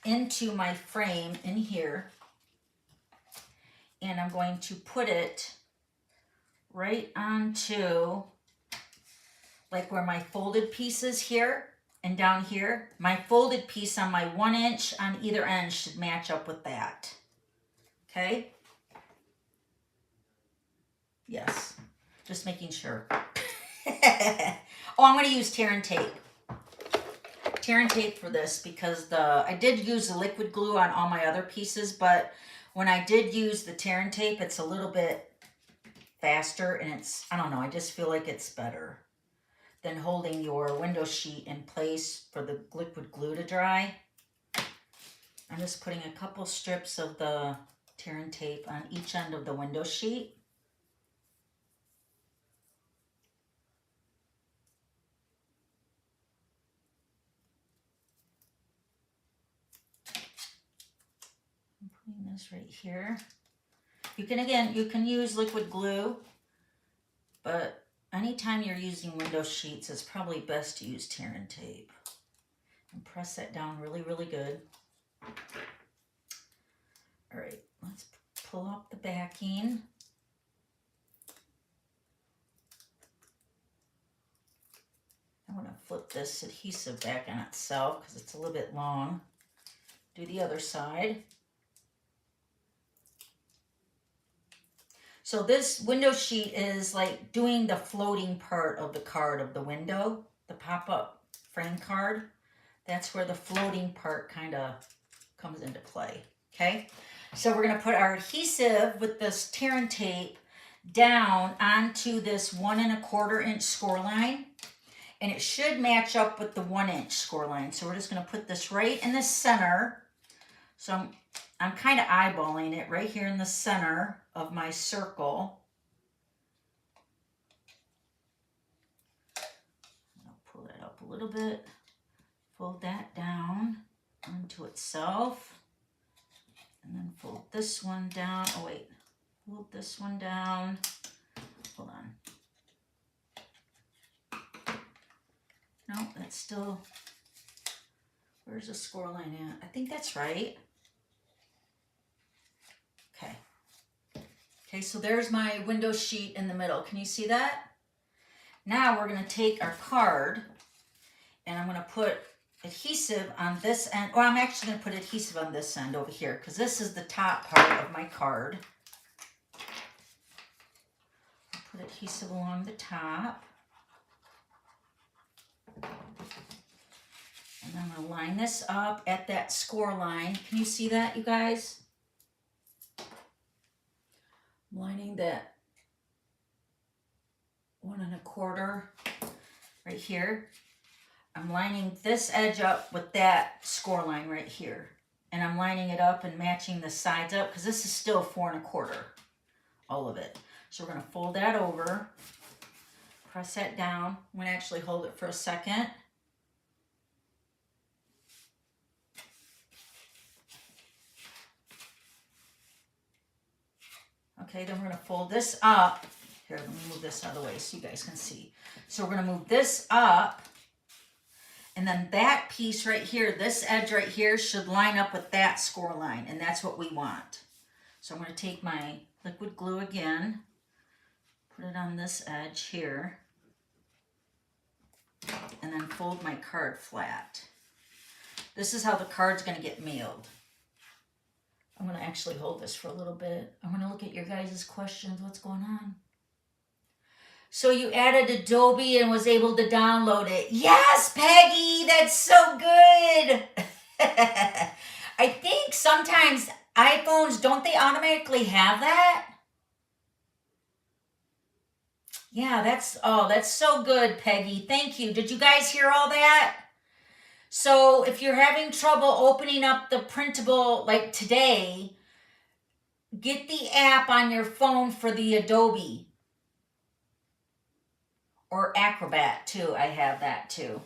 into my frame in here. And I'm going to put it right onto, like where my folded piece is here and down here. My folded piece on my 1 inch on either end should match up with that. Okay? Yes, just making sure. Oh, I'm going to use tear and tape. Tear and tape for this because I did use the liquid glue on all my other pieces, but when I did use the tear and tape, it's a little bit faster and it's, I don't know, I just feel like it's better than holding your window sheet in place for the liquid glue to dry. I'm just putting a couple strips of the tear and tape on each end of the window sheet. I'm putting is right here. You can, again, you can use liquid glue, but anytime you're using window sheets, it's probably best to use tear and tape. And press that down really, really good. All right, let's pull up the backing. I'm going to flip this adhesive back on itself because it's a little bit long. Do the other side. So this window sheet is like doing the floating part of the card of the window, the pop-up frame card. That's where the floating part kind of comes into play, okay? So we're going to put our adhesive with this tear and tape down onto this 1 1/4 inch score line. And it should match up with the 1 inch score line. So we're just going to put this right in the center. So I'm kind of eyeballing it right here in the center of my circle. I'll pull that up a little bit. Fold that down onto itself. And then fold this one down. Oh, wait. Fold this one down. Hold on. No, that's still, where's the score line at? I think that's right. Okay. Okay, so there's my window sheet in the middle. Can you see that? Now we're going to take our card and I'm going to put adhesive on this end. Well, I'm actually going to put adhesive on this end over here because this is the top part of my card. I'll put adhesive along the top. And I'm going to line this up at that score line. Can you see that, you guys? I'm lining that 1 1/4 right here. I'm lining this edge up with that score line right here. And I'm lining it up and matching the sides up because this is still 4 1/4, all of it. So we're going to fold that over, press that down. I'm going to actually hold it for a second. Okay, then we're going to fold this up. Here, let me move this out of the way so you guys can see. So we're going to move this up. And then that piece right here, this edge right here, should line up with that score line. And that's what we want. So I'm going to take my liquid glue again. Put it on this edge here. And then fold my card flat. This is how the card's going to get mailed. I'm going to actually hold this for a little bit. I'm going to look at your guys' questions. What's going on? So you added Adobe and was able to download it. Yes, Peggy, that's so good. I think sometimes iPhones, don't they automatically have that? Yeah, that's so good, Peggy. Thank you. Did you guys hear all that? So if you're having trouble opening up the printable like today, get the app on your phone for the Adobe. Or Acrobat too, I have that too.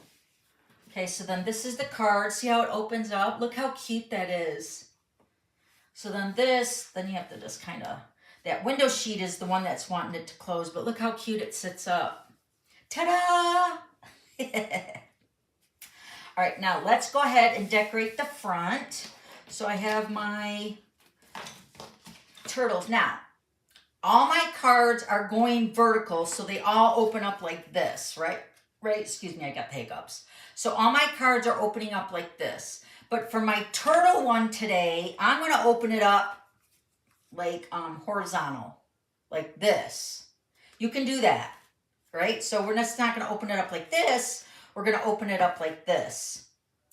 Okay, so then this is the card. See how it opens up? Look how cute that is. So then then you have to just kind of, that window sheet is the one that's wanting it to close, but look how cute it sits up. Ta-da! All right, now let's go ahead and decorate the front. So I have my turtles. Now, all my cards are going vertical, so they all open up like this, right? Right, excuse me, I got the hiccups. So all my cards are opening up like this. But for my turtle one today, I'm gonna open it up like horizontal, like this. You can do that, right? So we're just not gonna open it up like this. We're going to open it up like this.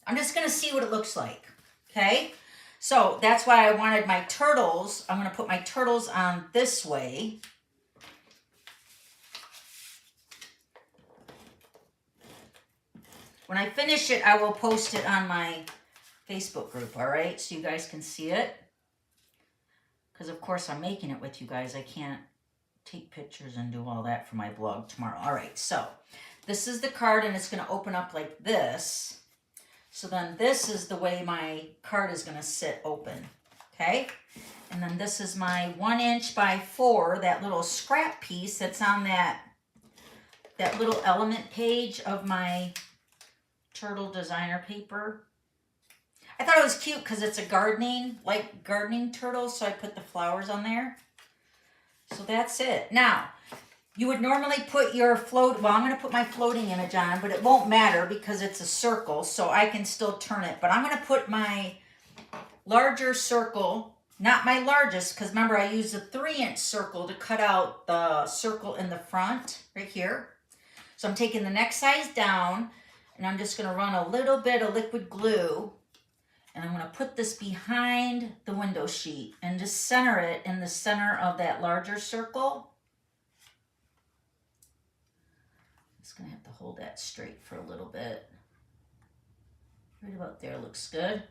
I'm just going to see what it looks like, okay? So that's why I wanted my turtles. I'm going to put my turtles on this way. When I finish it, I will post it on my Facebook group, all right? So you guys can see it. Because, of course, I'm making it with you guys. I can't take pictures and do all that for my blog tomorrow. All right, so this is the card, and it's going to open up like this. So then this is the way my card is going to sit open, okay? And then this is my 1 inch by 4, that little scrap piece that's on that little element page of my turtle designer paper. I thought it was cute because it's a gardening turtle, so I put the flowers on there. So that's it. Now, you would normally put your well, I'm going to put my floating image on, but it won't matter because it's a circle, so I can still turn it. But I'm going to put my larger circle, not my largest, because remember I used a 3-inch circle to cut out the circle in the front, right here. So I'm taking the next size down, and I'm just going to run a little bit of liquid glue, and I'm going to put this behind the window sheet and just center it in the center of that larger circle. Just going to have to hold that straight for a little bit. Right about there looks good.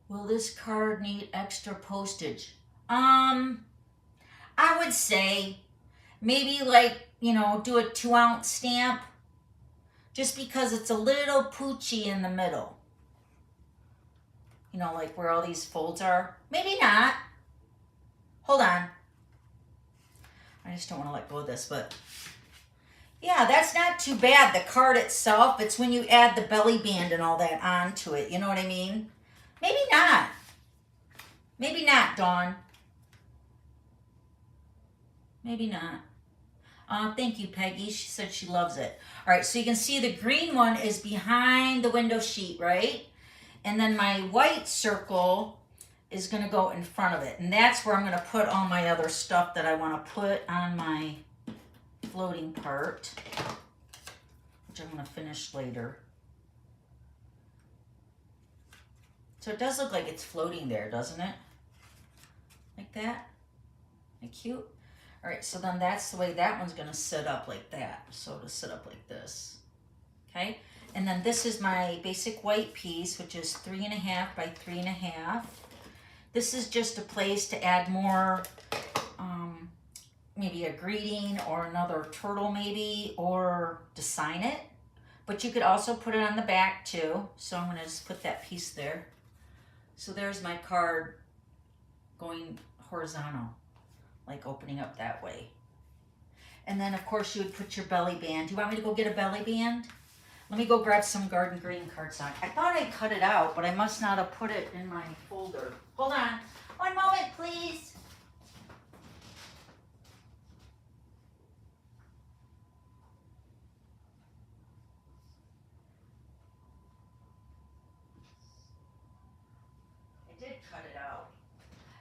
Will this card need extra postage? I would say maybe like, you know, do a 2-ounce stamp just because it's a little poochy in the middle. You know, like where all these folds are. Maybe not. Hold on. I just don't want to let go of this, but yeah, that's not too bad. The card itself, it's when you add the belly band and all that onto it. You know what I mean? Maybe not. Maybe not, Dawn. Maybe not. Thank you, Peggy. She said she loves it. All right, so you can see the green one is behind the window sheet, right? And then my white circle is going to go in front of it. And that's where I'm going to put all my other stuff that I want to put on my floating part, which I'm going to finish later. So it does look like it's floating there, doesn't it? Like that? Isn't it cute? All right, so then that's the way that one's going to sit up like that. So it'll sit up like this. Okay? And then this is my basic white piece, which is 3.5 by 3.5. This is just a place to add more, maybe a greeting or another turtle maybe, or to sign it. But you could also put it on the back too. So I'm going to just put that piece there. So there's my card going horizontal, like opening up that way. And then of course you would put your belly band. Do you want me to go get a belly band? Let me go grab some garden green cardstock. I thought I cut it out, but I must not have put it in my folder. Hold on. One moment, please.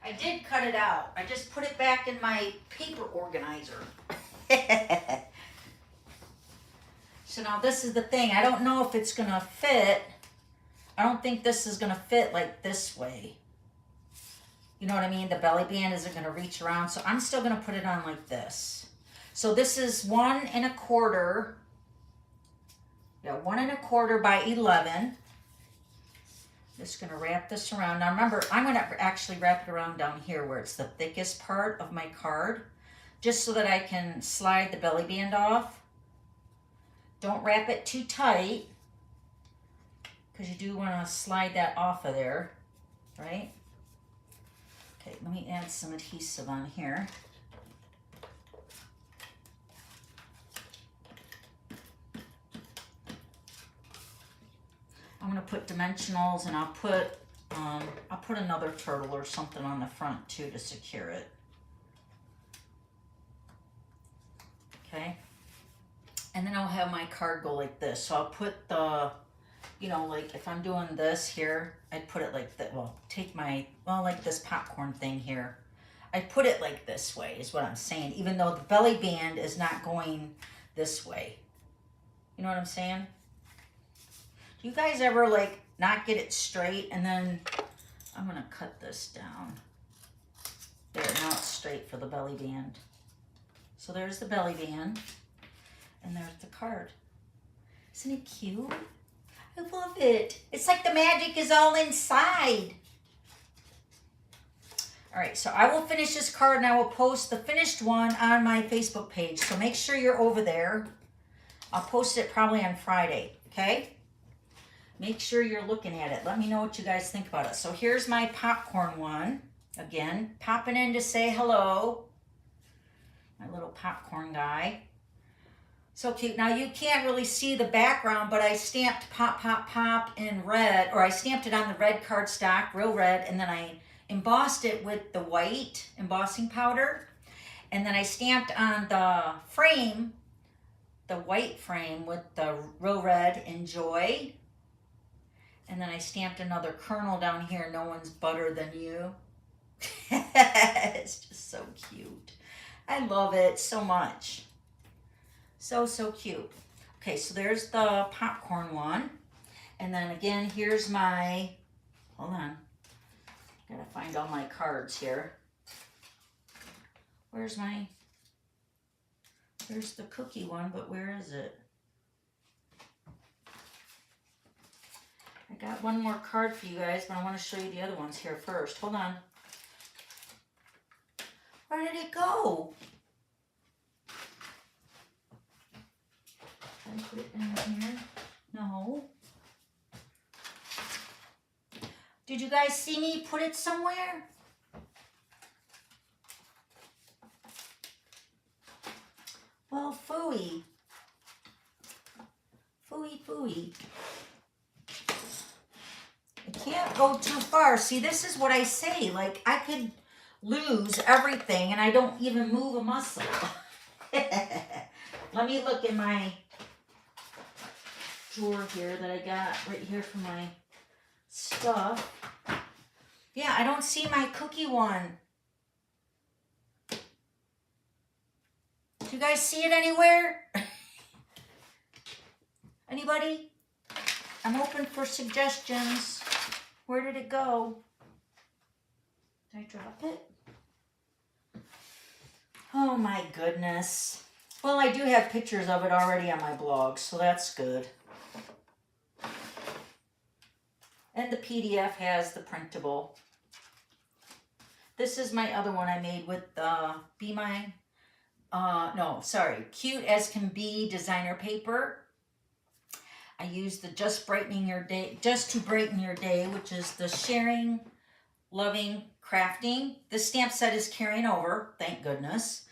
I did cut it out. I just put it back in my paper organizer. So now this is the thing. I don't know if it's going to fit. I don't think this is going to fit like this way. You know what I mean? The belly band isn't going to reach around. So I'm still going to put it on like this. So this is 1 1/4. Yeah, 1 1/4 by 11. Just going to wrap this around. Now remember, I'm going to actually wrap it around down here where it's the thickest part of my card, just so that I can slide the belly band off. Don't wrap it too tight, because you do want to slide that off of there, right? Okay, let me add some adhesive on here. I'm going to put dimensionals, and I'll put another turtle or something on the front too to secure it. Okay. And then I'll have my card go like this. So I'll put the, you know, like if I'm doing this here, I'd put it like that. Well, take my, well, like this popcorn thing here. I put it like this way is what I'm saying, even though the belly band is not going this way. You know what I'm saying? Do you guys ever like not get it straight, and then I'm going to cut this down. There, now it's straight for the belly band. So there's the belly band, and there's the card. Isn't it cute? I love it. It's like the magic is all inside. All right, so I will finish this card, and I will post the finished one on my Facebook page. So make sure you're over there. I'll post it probably on Friday, okay? Make sure you're looking at it. Let me know what you guys think about it. So here's my popcorn one. Again, popping in to say hello. My little popcorn guy. So cute. Now you can't really see the background, but I stamped Pop, Pop, Pop in red, or I stamped it on the red cardstock, real red, and then I embossed it with the white embossing powder. And then I stamped on the frame, the white frame with the real red Enjoy. And then I stamped another kernel down here, no one's better than you. It's just so cute. I love it so much. So, so cute. Okay, so there's the popcorn one. And then again, here's my, hold on. Gotta find all my cards here. Where's the cookie one, but where is it? I got one more card for you guys, but I want to show you the other ones here first. Hold on. Where did it go? Did I put it in here? No. Did you guys see me put it somewhere? Well, phooey. Phooey, phooey. I can't go too far. See, this is what I say. Like, I could lose everything and I don't even move a muscle. Let me look in my drawer here that I got right here for my stuff. Yeah, I don't see my cookie one. Do you guys see it anywhere? Anybody? I'm open for suggestions. Where did it go? Did I drop it? Oh my goodness. Well, I do have pictures of it already on my blog, so that's good. And the PDF has the printable. This is my other one I made with the Cute as Can Be designer paper. I used the Just to Brighten Your Day, which is the Sharing, Loving, Crafting. This stamp set is carrying over, thank goodness.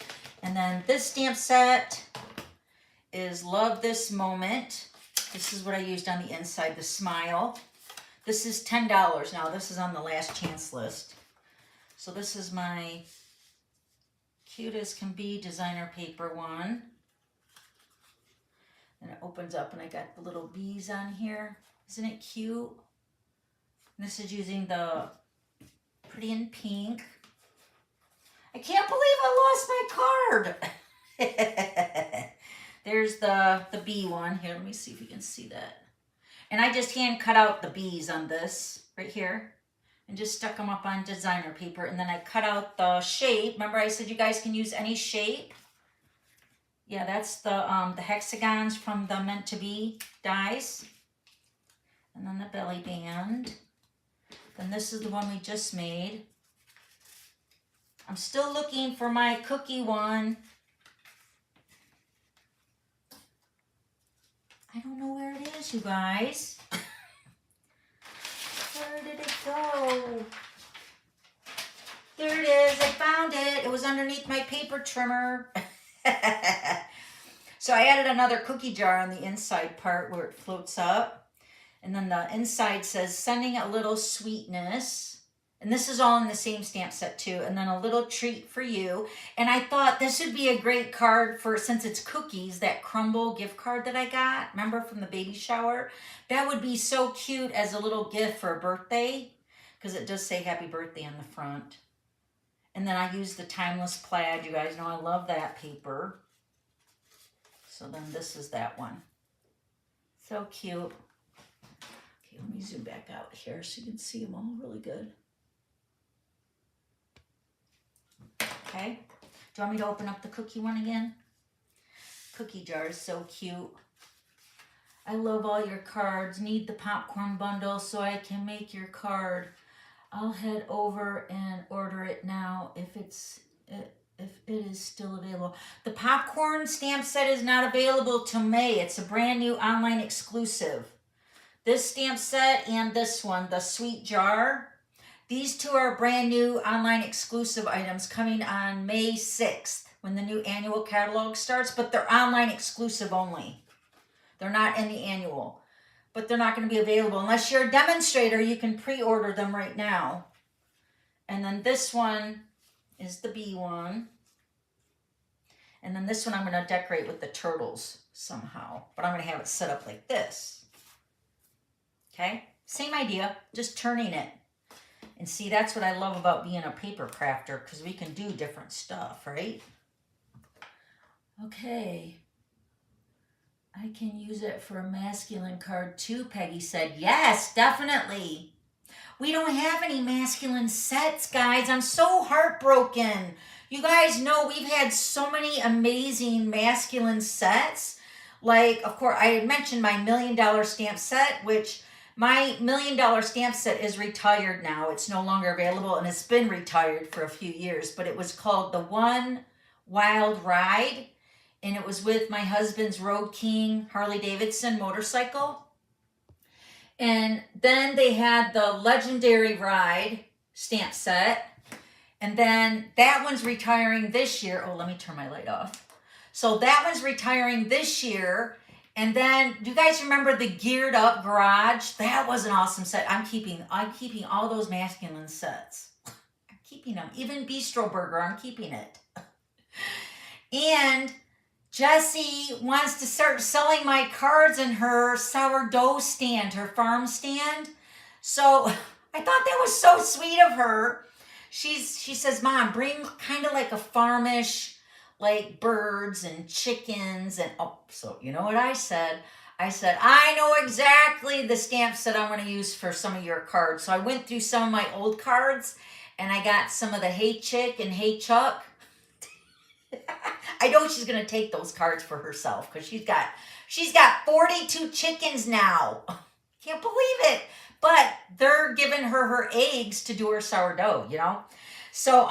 And then this stamp set is Love This Moment. This is what I used on the inside, the smile. This is $10 now. This is on the last chance list. So this is my Cute as Can Be designer paper one. And it opens up and I got the little bees on here. Isn't it cute? And this is using the Pretty in Pink. I can't believe I lost my card. There's the bee one. Here, let me see if you can see that. And I just hand cut out the bees on this right here and just stuck them up on designer paper. And then I cut out the shape. Remember I said you guys can use any shape? Yeah, that's the hexagons from the Meant to Be dies. And then the belly band. Then this is the one we just made. I'm still looking for my cookie one. I don't know where it is, you guys. Where did it go? There it is. I found it. It was underneath my paper trimmer. So I added another cookie jar on the inside part where it floats up. And then the inside says, Sending a Little Sweetness. And this is all in the same stamp set too. And then a little treat for you. And I thought this would be a great card for, since it's cookies, that crumble gift card that I got. Remember from the baby shower? That would be so cute as a little gift for a birthday. Because it does say happy birthday on the front. And then I used the Timeless Plaid. You guys know I love that paper. So then this is that one. So cute. Okay, let me zoom back out here so you can see them all really good. Okay. Do you want me to open up the cookie one again? Cookie jar is so cute. I love all your cards. Need the popcorn bundle so I can make your card. I'll head over and order it now if it is still available. The popcorn stamp set is not available till May. It's a brand new online exclusive. This stamp set and this one, the Sweet Jar. These two are brand new online exclusive items coming on May 6th when the new annual catalog starts, but they're online exclusive only. They're not in the annual, but they're not going to be available unless you're a demonstrator. You can pre-order them right now. And then this one is the B one. And then this one I'm going to decorate with the turtles somehow, but I'm going to have it set up like this. Okay, same idea, just turning it. And see, that's what I love about being a paper crafter, because we can do different stuff, right? Okay. I can use it for a masculine card too, Peggy said. Yes, definitely. We don't have any masculine sets, guys. I'm so heartbroken. You guys know we've had so many amazing masculine sets. Like, of course, I had mentioned my $1 million stamp set, which my $1 million stamp set is retired now. It's no longer available, and it's been retired for a few years, but it was called the One Wild Ride, and it was with my husband's Road King Harley Davidson motorcycle. And then they had the Legendary Ride stamp set, and then that one's retiring this year. Oh, let me turn my light off. So that one's retiring this year. And then, do you guys remember the Geared Up Garage? That was an awesome set. I'm keeping all those masculine sets. I'm keeping them. Even Bistro Burger, I'm keeping it. And Jessie wants to start selling my cards in her sourdough stand, her farm stand. So I thought that was so sweet of her. She says, Mom, bring kind of like a farmish, like birds and chickens. And oh, so you know what I said? I said, I know exactly the stamp set I'm going to use for some of your cards. So I went through some of my old cards and I got some of the Hey Chick and Hey Chuck. I know she's going to take those cards for herself because she's got 42 chickens now. Can't believe it. But they're giving her eggs to do her sourdough, you know. So,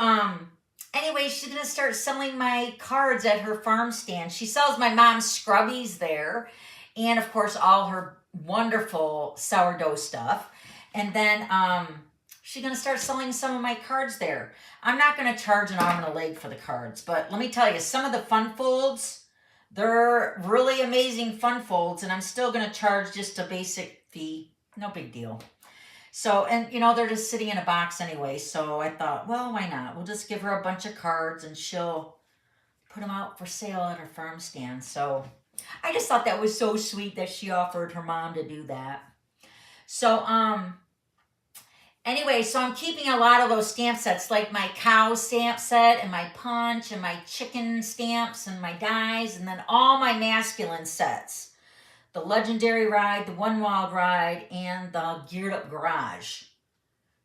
anyway, she's going to start selling my cards at her farm stand. She sells my mom's scrubbies there. And, of course, all her wonderful sourdough stuff. And then she's going to start selling some of my cards there. I'm not going to charge an arm and a leg for the cards. But let me tell you, some of the fun folds, they're really amazing fun folds. And I'm still going to charge just a basic fee. No big deal. So, and you know, they're just sitting in a box anyway. So I thought, well, why not? We'll just give her a bunch of cards and she'll put them out for sale at her farm stand. So I just thought that was so sweet that she offered her mom to do that. So, anyway, so I'm keeping a lot of those stamp sets, like my cow stamp set and my punch and my chicken stamps and my dies, and then all my masculine sets. The Legendary Ride, the One Wild Ride, and the Geared Up Garage.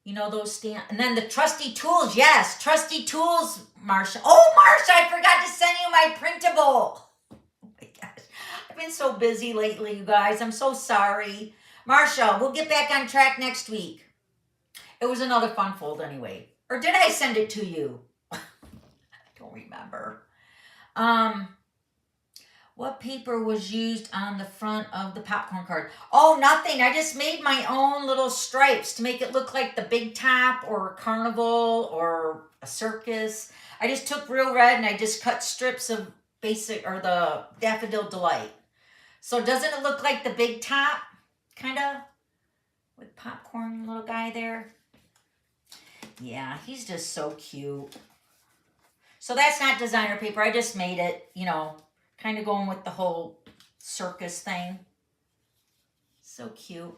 You know those stamps? And then the Trusty Tools. Yes, Trusty Tools, Marsha. Oh, Marsha, I forgot to send you my printable. Oh my gosh. I've been so busy lately, you guys. I'm so sorry. Marsha, we'll get back on track next week. It was another fun fold anyway. Or did I send it to you? I don't remember. What paper was used on the front of the popcorn card? Oh, nothing. I just made my own little stripes to make it look like the Big Top or a carnival or a circus. I just took Real Red and I just cut strips of basic or the Daffodil Delight. So doesn't it look like the Big Top? Kind of with popcorn little guy there. Yeah, he's just so cute. So that's not designer paper. I just made it, you know, kind of going with the whole circus thing. So cute.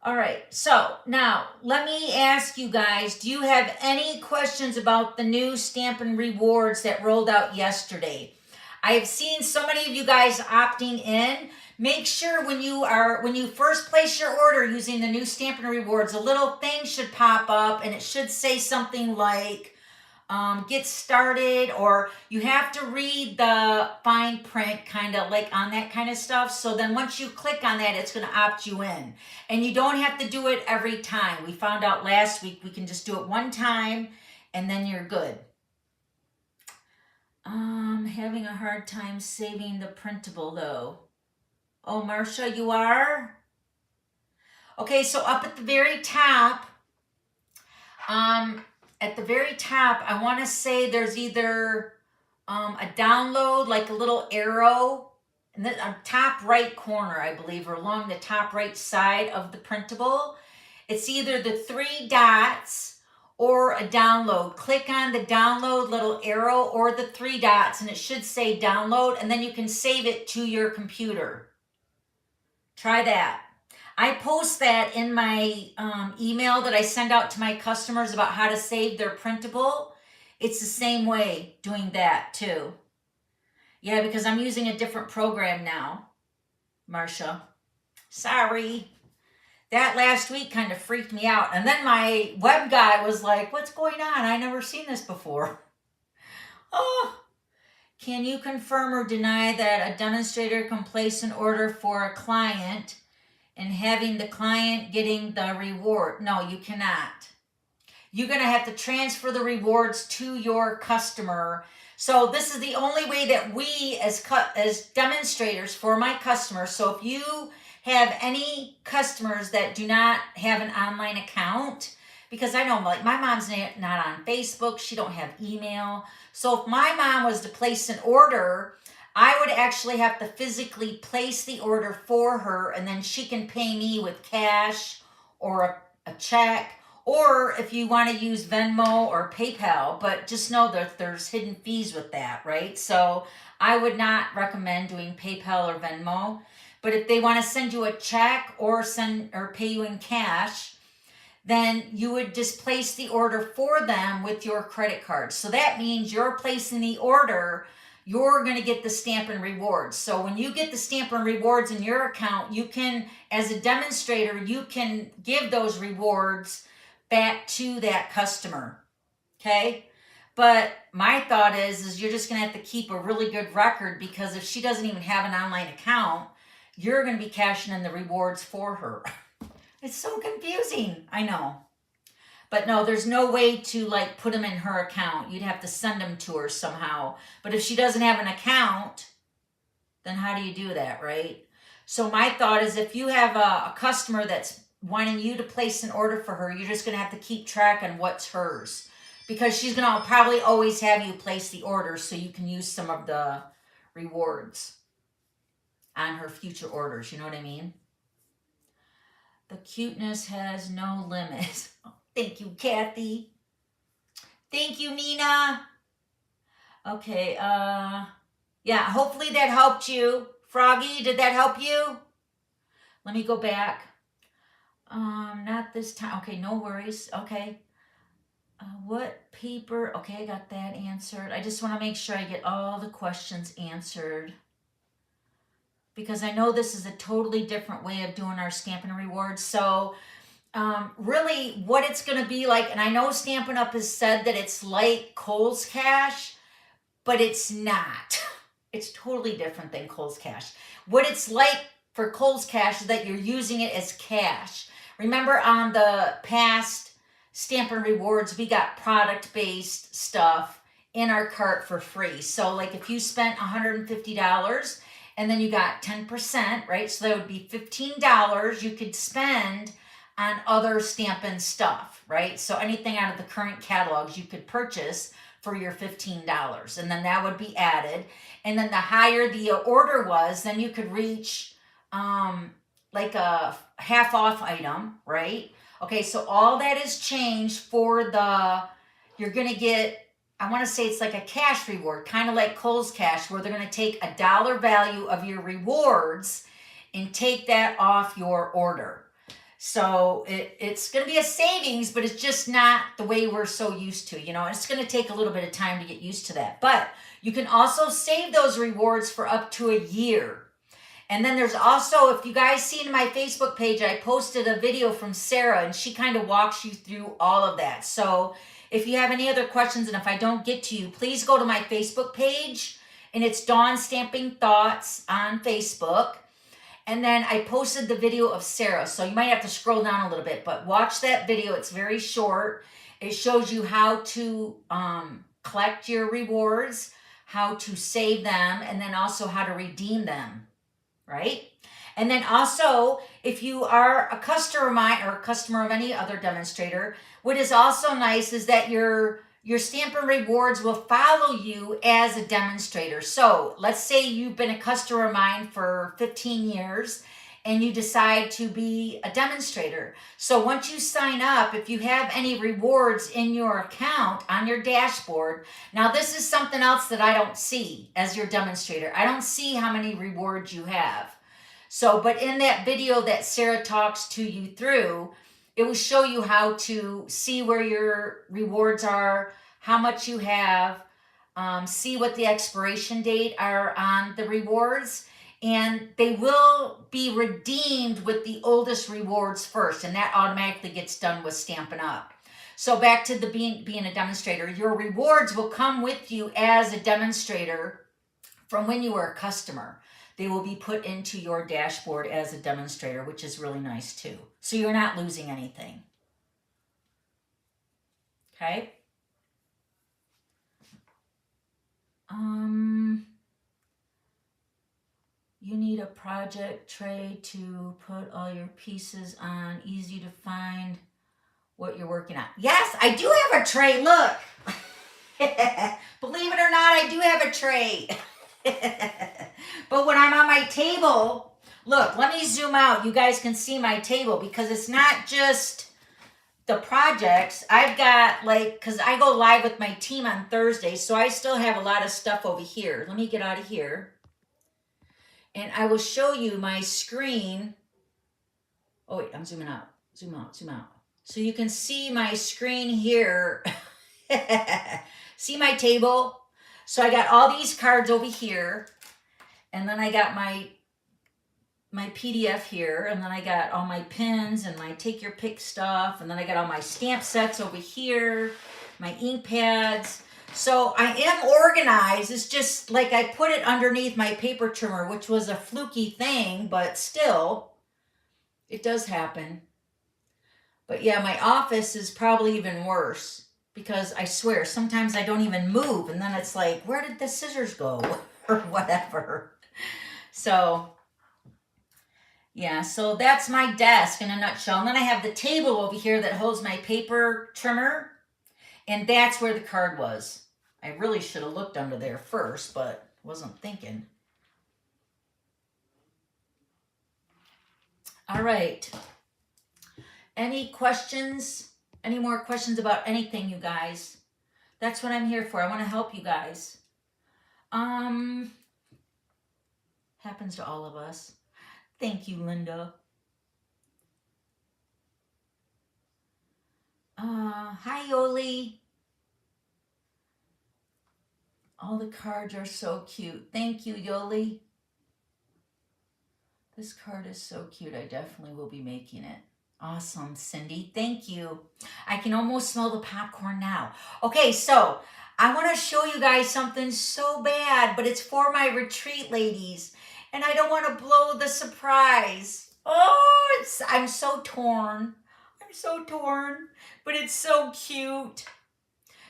All right. So now let me ask you guys, do you have any questions about the new Stampin' Rewards that rolled out yesterday? I have seen so many of you guys opting in. Make sure when you first place your order using the new Stampin' Rewards, a little thing should pop up and it should say something like, get started, or you have to read the fine print kind of like on that kind of stuff. So then once you click on that, it's going to opt you in, and you don't have to do it every time. We found out last week we can just do it one time and then you're good. Having a hard time saving the printable though. Oh, Marsha, you are? Okay, so up at the very top, I want to say there's either a download, like a little arrow, and then on top right corner, I believe, or along the top right side of the printable. It's either the 3 dots or a download. Click on the download little arrow or the 3 dots, and it should say download, and then you can save it to your computer. Try that. I post that in my email that I send out to my customers about how to save their printable. It's the same way doing that too. Yeah, because I'm using a different program now, Marcia. Sorry. That last week kind of freaked me out. And then my web guy was like, what's going on? I never seen this before. Oh, can you confirm or deny that a demonstrator can place an order for a client and having the client getting the reward? No, you cannot. You're going to have to transfer the rewards to your customer. So this is the only way that we as demonstrators for my customers. So if you have any customers that do not have an online account, because I know like my mom's not on Facebook, she don't have email. So if my mom was to place an order, I would actually have to physically place the order for her, and then she can pay me with cash or a check, or if you want to use Venmo or PayPal, but just know that there's hidden fees with that, right? So I would not recommend doing PayPal or Venmo. But if they want to send you a check or pay you in cash, then you would just place the order for them with your credit card. So that means you're placing the order, you're going to get the Stampin Rewards. So when you get the Stampin Rewards in your account, you can, as a demonstrator, you can give those rewards back to that customer. Okay? But my thought is you're just going to have to keep a really good record, because if she doesn't even have an online account, you're going to be cashing in the rewards for her. It's so confusing. I know. But no, there's no way to like put them in her account. You'd have to send them to her somehow. But if she doesn't have an account, then how do you do that, right? So my thought is if you have a customer that's wanting you to place an order for her, you're just going to have to keep track on what's hers. Because she's going to probably always have you place the order so you can use some of the rewards on her future orders. You know what I mean? The cuteness has no limit. Thank you, Kathy. Thank you, Nina. Okay, yeah, hopefully that helped you. Froggy, did that help you? Let me go back. Not this time. Okay, no worries. Okay. What paper? Okay, I got that answered. I just want to make sure I get all the questions answered, because I know this is a totally different way of doing our Stampin' Rewards. So really what it's going to be like, and I know Stampin' Up! Has said that it's like Kohl's Cash, but it's not. It's totally different than Kohl's Cash. What it's like for Kohl's Cash is that you're using it as cash. Remember on the past Stampin' Rewards, we got product-based stuff in our cart for free. So like if you spent $150, and then you got 10%, right? So that would be $15 you could spend on other Stampin' stuff, right? So anything out of the current catalogs you could purchase for your $15. And then that would be added. And then the higher the order was, then you could reach like a half off item, right? Okay, so all that is changed for you're going to get, I want to say it's like a cash reward, kind of like Kohl's Cash, where they're going to take a dollar value of your rewards and take that off your order. So it's going to be a savings, but it's just not the way we're so used to, you know. It's going to take a little bit of time to get used to that. But you can also save those rewards for up to a year. And then there's also, if you guys seen my Facebook page, I posted a video from Sarah, and she kind of walks you through all of that. So if you have any other questions, and if I don't get to you, please go to my Facebook page, and it's Dawn Stamping Thoughts on Facebook. And then I posted the video of Sarah, so you might have to scroll down a little bit, but watch that video. It's very short. It shows you how to collect your rewards, how to save them, and then also how to redeem them, right? And then also, if you are a customer of mine or a customer of any other demonstrator, what is also nice is that your Stampin' Rewards will follow you as a demonstrator. So let's say you've been a customer of mine for 15 years and you decide to be a demonstrator. So once you sign up, if you have any rewards in your account on your dashboard, now this is something else that I don't see as your demonstrator. I don't see how many rewards you have. So, but in that video that Sarah talks to you through, it will show you how to see where your rewards are, how much you have, see what the expiration date are on the rewards, and they will be redeemed with the oldest rewards first, and that automatically gets done with Stampin' Up. So back to the being a demonstrator, your rewards will come with you as a demonstrator from when you were a customer. They will be put into your dashboard as a demonstrator, which is really nice too. So you're not losing anything. Okay. You need a project tray to put all your pieces on. Easy to find what you're working on. Yes, I do have a tray. Look. Believe it or not, I do have a tray. But when I'm on my table, look, let me zoom out. You guys can see my table because it's not just the projects. I've got because I go live with my team on Thursday, so I still have a lot of stuff over here. Let me get out of here. And I will show you my screen. Oh, wait, I'm zooming out. Zoom out, zoom out. So you can see my screen here. See my table? So I got all these cards over here. And then I got my PDF here. And then I got all my pins and my take your pick stuff. And then I got all my stamp sets over here. My ink pads. So I am organized. It's just like I put it underneath my paper trimmer, which was a fluky thing, but still, it does happen. But yeah, my office is probably even worse because I swear, sometimes I don't even move. And then it's like, where did the scissors go? Or whatever. So, yeah, so that's my desk in a nutshell. And then I have the table over here that holds my paper trimmer. And that's where the card was. I really should have looked under there first, but wasn't thinking. All right. Any questions? Any more questions about anything, you guys? That's what I'm here for. I want to help you guys. Happens to all of us. Thank you, Linda. Hi, Yoli. All the cards are so cute. Thank you, Yoli. This card is so cute. I definitely will be making it. Awesome, Cindy. Thank you. I can almost smell the popcorn now. Okay, so I want to show you guys something so bad, but it's for my retreat ladies. And I don't want to blow the surprise. Oh, I'm so torn. I'm so torn, but it's so cute.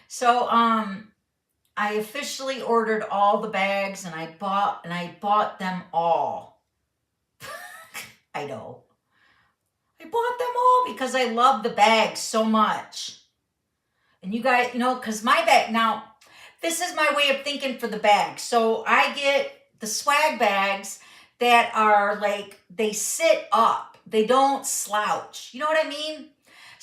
So, I officially ordered all the bags and I bought them all. I know. I bought them all because I love the bags so much. And you guys, because my bag, now, this is my way of thinking for the bags. So I get the swag bags that are they sit up. They don't slouch. You know what I mean?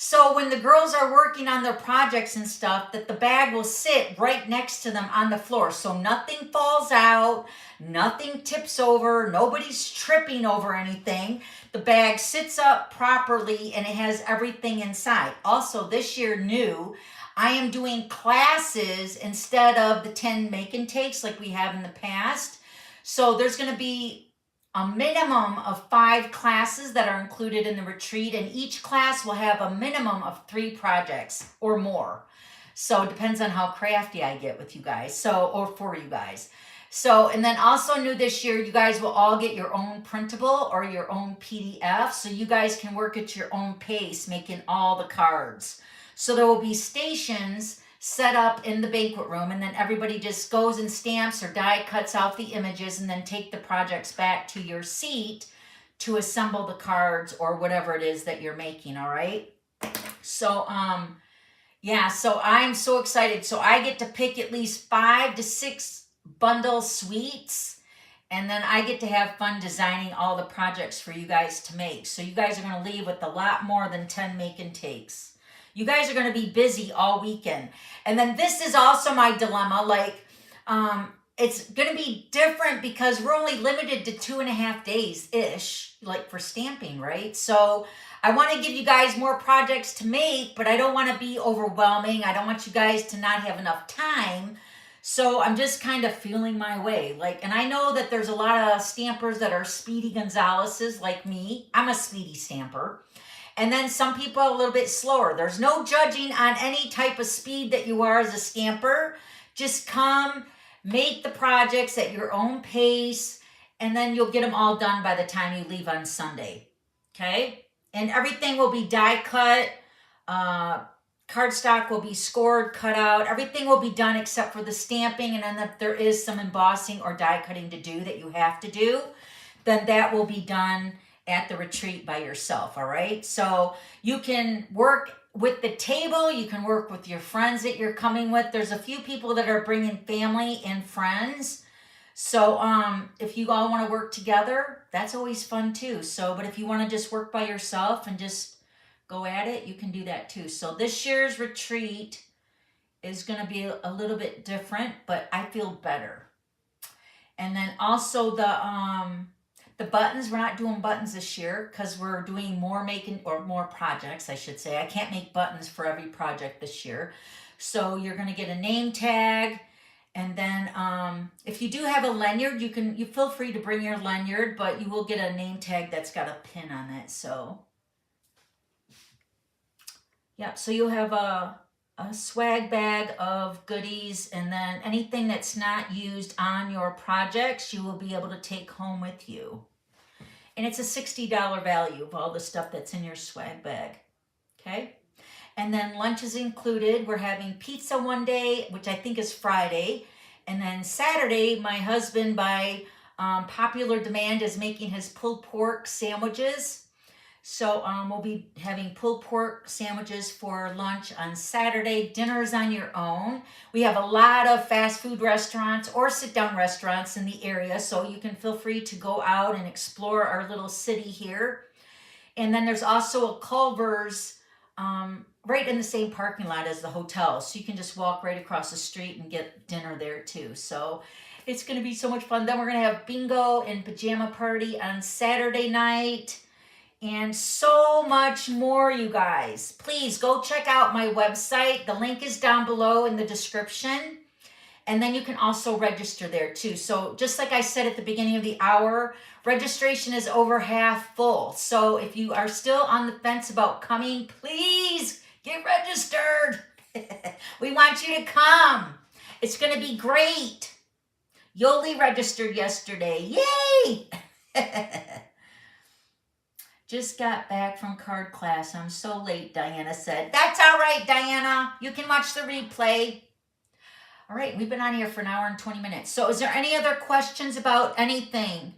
So when the girls are working on their projects and stuff, that the bag will sit right next to them on the floor. So nothing falls out, nothing tips over, nobody's tripping over anything. The bag sits up properly and it has everything inside. Also, this year new, I am doing classes instead of the 10 make and takes like we have in the past. So there's going to be a minimum of 5 classes that are included in the retreat, and each class will have a minimum of 3 projects or more. So it depends on how crafty I get with you guys, or for you guys. So, and then also new this year, you guys will all get your own printable or your own PDF, so you guys can work at your own pace making all the cards. So there will be stations set up in the banquet room, and then everybody just goes and stamps or die cuts out the images and then take the projects back to your seat to assemble the cards or whatever it is that you're making, all right? So, yeah, so I'm so excited. So I get to pick at least 5 to 6 bundle sweets, and then I get to have fun designing all the projects for you guys to make. So you guys are going to leave with a lot more than 10 make and takes. You guys are going to be busy all weekend. And then this is also my dilemma, like, it's going to be different because we're only limited to 2.5 days-ish, like for stamping, right? So I want to give you guys more projects to make, but I don't want to be overwhelming. I don't want you guys to not have enough time. So I'm just kind of feeling my way. Like, and I know that there's a lot of stampers that are Speedy Gonzaleses like me. I'm a speedy stamper. And then some people are a little bit slower. There's no judging on any type of speed that you are as a stamper. Just come, make the projects at your own pace, and then you'll get them all done by the time you leave on Sunday. Okay? And everything will be die cut. Cardstock will be scored, cut out. Everything will be done except for the stamping. And then if there is some embossing or die cutting to do that you have to do, then that will be done at the retreat by yourself, all right? So you can work with the table. You can work with your friends that you're coming with. There's a few people that are bringing family and friends. So if you all want to work together, that's always fun too. So, but if you want to just work by yourself and just go at it, you can do that too. So this year's retreat is going to be a little bit different, but I feel better. And then also the buttons, we're not doing buttons this year because we're doing more projects, I should say. I can't make buttons for every project this year. So you're going to get a name tag. And then if you do have a lanyard, you feel free to bring your lanyard, but you will get a name tag that's got a pin on it. So, yep. So you'll have a swag bag of goodies, and then anything that's not used on your projects, you will be able to take home with you. And it's a $60 value of all the stuff that's in your swag bag. Okay? And then lunch is included. We're having pizza one day, which I think is Friday. And then Saturday, my husband, by popular demand, is making his pulled pork sandwiches. So we'll be having pulled pork sandwiches for lunch on Saturday. Dinner's on your own. We have a lot of fast food restaurants or sit-down restaurants in the area, so you can feel free to go out and explore our little city here. And then there's also a Culver's right in the same parking lot as the hotel. So you can just walk right across the street and get dinner there too. So it's going to be so much fun. Then we're going to have bingo and pajama party on Saturday night. And so much more, you guys. Please go check out my website. The link is down below in the description. And then you can also register there too. So just like I said at the beginning of the hour, registration is over half full. So if you are still on the fence about coming, please get registered. We want you to come. It's going to be great. Yoli registered yesterday. Yay! Just got back from card class. I'm so late, Diana said. That's all right, Diana. You can watch the replay. All right, we've been on here for an hour and 20 minutes. So is there any other questions about anything?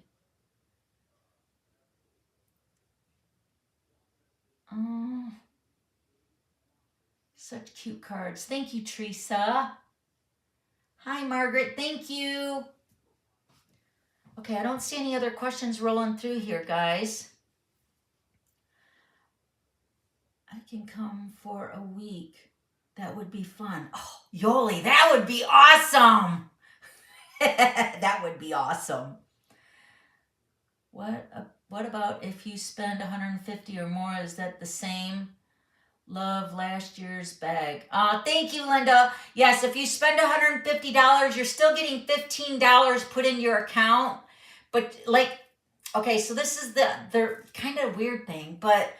Such cute cards. Thank you, Teresa. Hi, Margaret. Thank you. Okay, I don't see any other questions rolling through here, guys. I can come for a week. That would be fun. Oh, Yoli, that would be awesome. That would be awesome. What about if you spend $150 or more? Is that the same? Love last year's bag. Thank you, Linda. Yes, if you spend $150, you're still getting $15 put in your account. But like, okay, so this is the kind of weird thing, but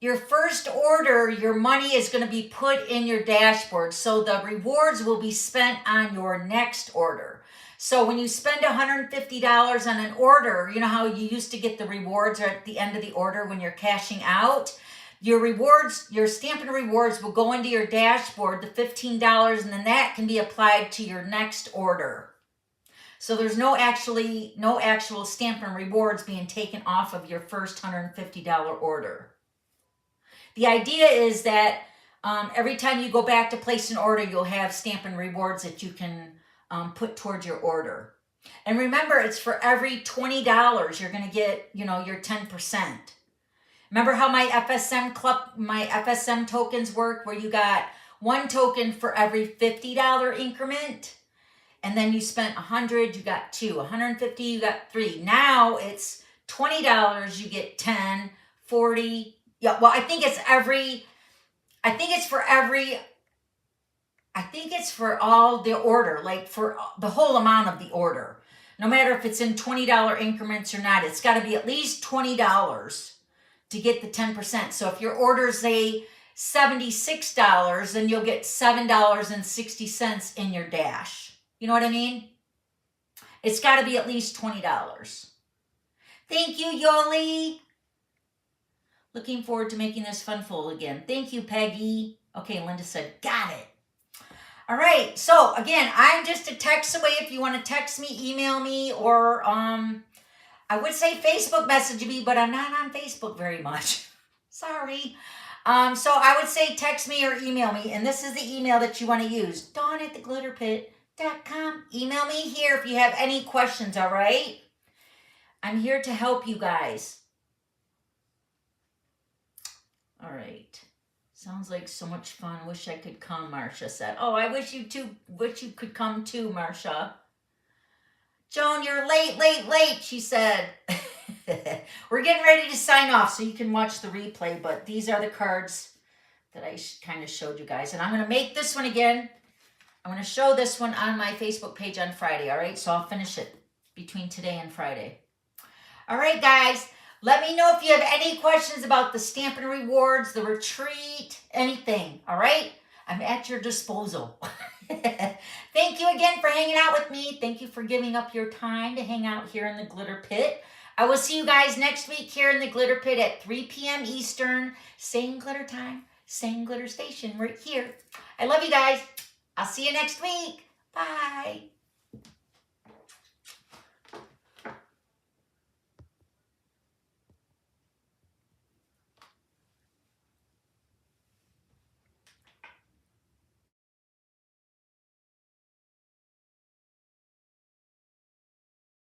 your first order, your money is going to be put in your dashboard. So the rewards will be spent on your next order. So when you spend $150 on an order, you know how you used to get the rewards at the end of the order when you're cashing out? Your rewards, your Stampin' Rewards will go into your dashboard, the $15, and then that can be applied to your next order. So there's no actual Stampin' Rewards being taken off of your first $150 order. The idea is that every time you go back to place an order, you'll have Stampin' Rewards that you can put towards your order. And remember, it's for every $20 you're going to get, your 10%. Remember how my FSM tokens work, where you got one token for every $50 increment? And then you spent $100, you got 2. $150, you got 3. Now it's $20, you get 10, 40. Yeah, well, I think it's for all the order, like for the whole amount of the order. No matter if it's in $20 increments or not, it's got to be at least $20 to get the 10%. So if your order is, say, $76, then you'll get $7.60 in your dash. You know what I mean? It's got to be at least $20. Thank you, Yoli. Looking forward to making this fun fold again. Thank you, Peggy. Okay, Linda said, got it. All right, so again, I'm just a text away. If you want to text me, email me, or I would say Facebook message me, but I'm not on Facebook very much. Sorry. So I would say text me or email me, and this is the email that you want to use, dawn@theglitterpit.com. Email me here if you have any questions, all right? I'm here to help you guys. All right. Sounds like so much fun. Wish I could come, Marcia said. Oh, I wish you could come too, Marcia. Joan, you're late, she said. We're getting ready to sign off so you can watch the replay, but these are the cards that I kind of showed you guys. And I'm going to make this one again. I'm going to show this one on my Facebook page on Friday, all right? So I'll finish it between today and Friday. All right, guys. Let me know if you have any questions about the Stampin' Rewards, the retreat, anything, all right? I'm at your disposal. Thank you again for hanging out with me. Thank you for giving up your time to hang out here in the Glitter Pit. I will see you guys next week here in the Glitter Pit at 3 p.m. Eastern. Same glitter time, same glitter station right here. I love you guys. I'll see you next week. Bye.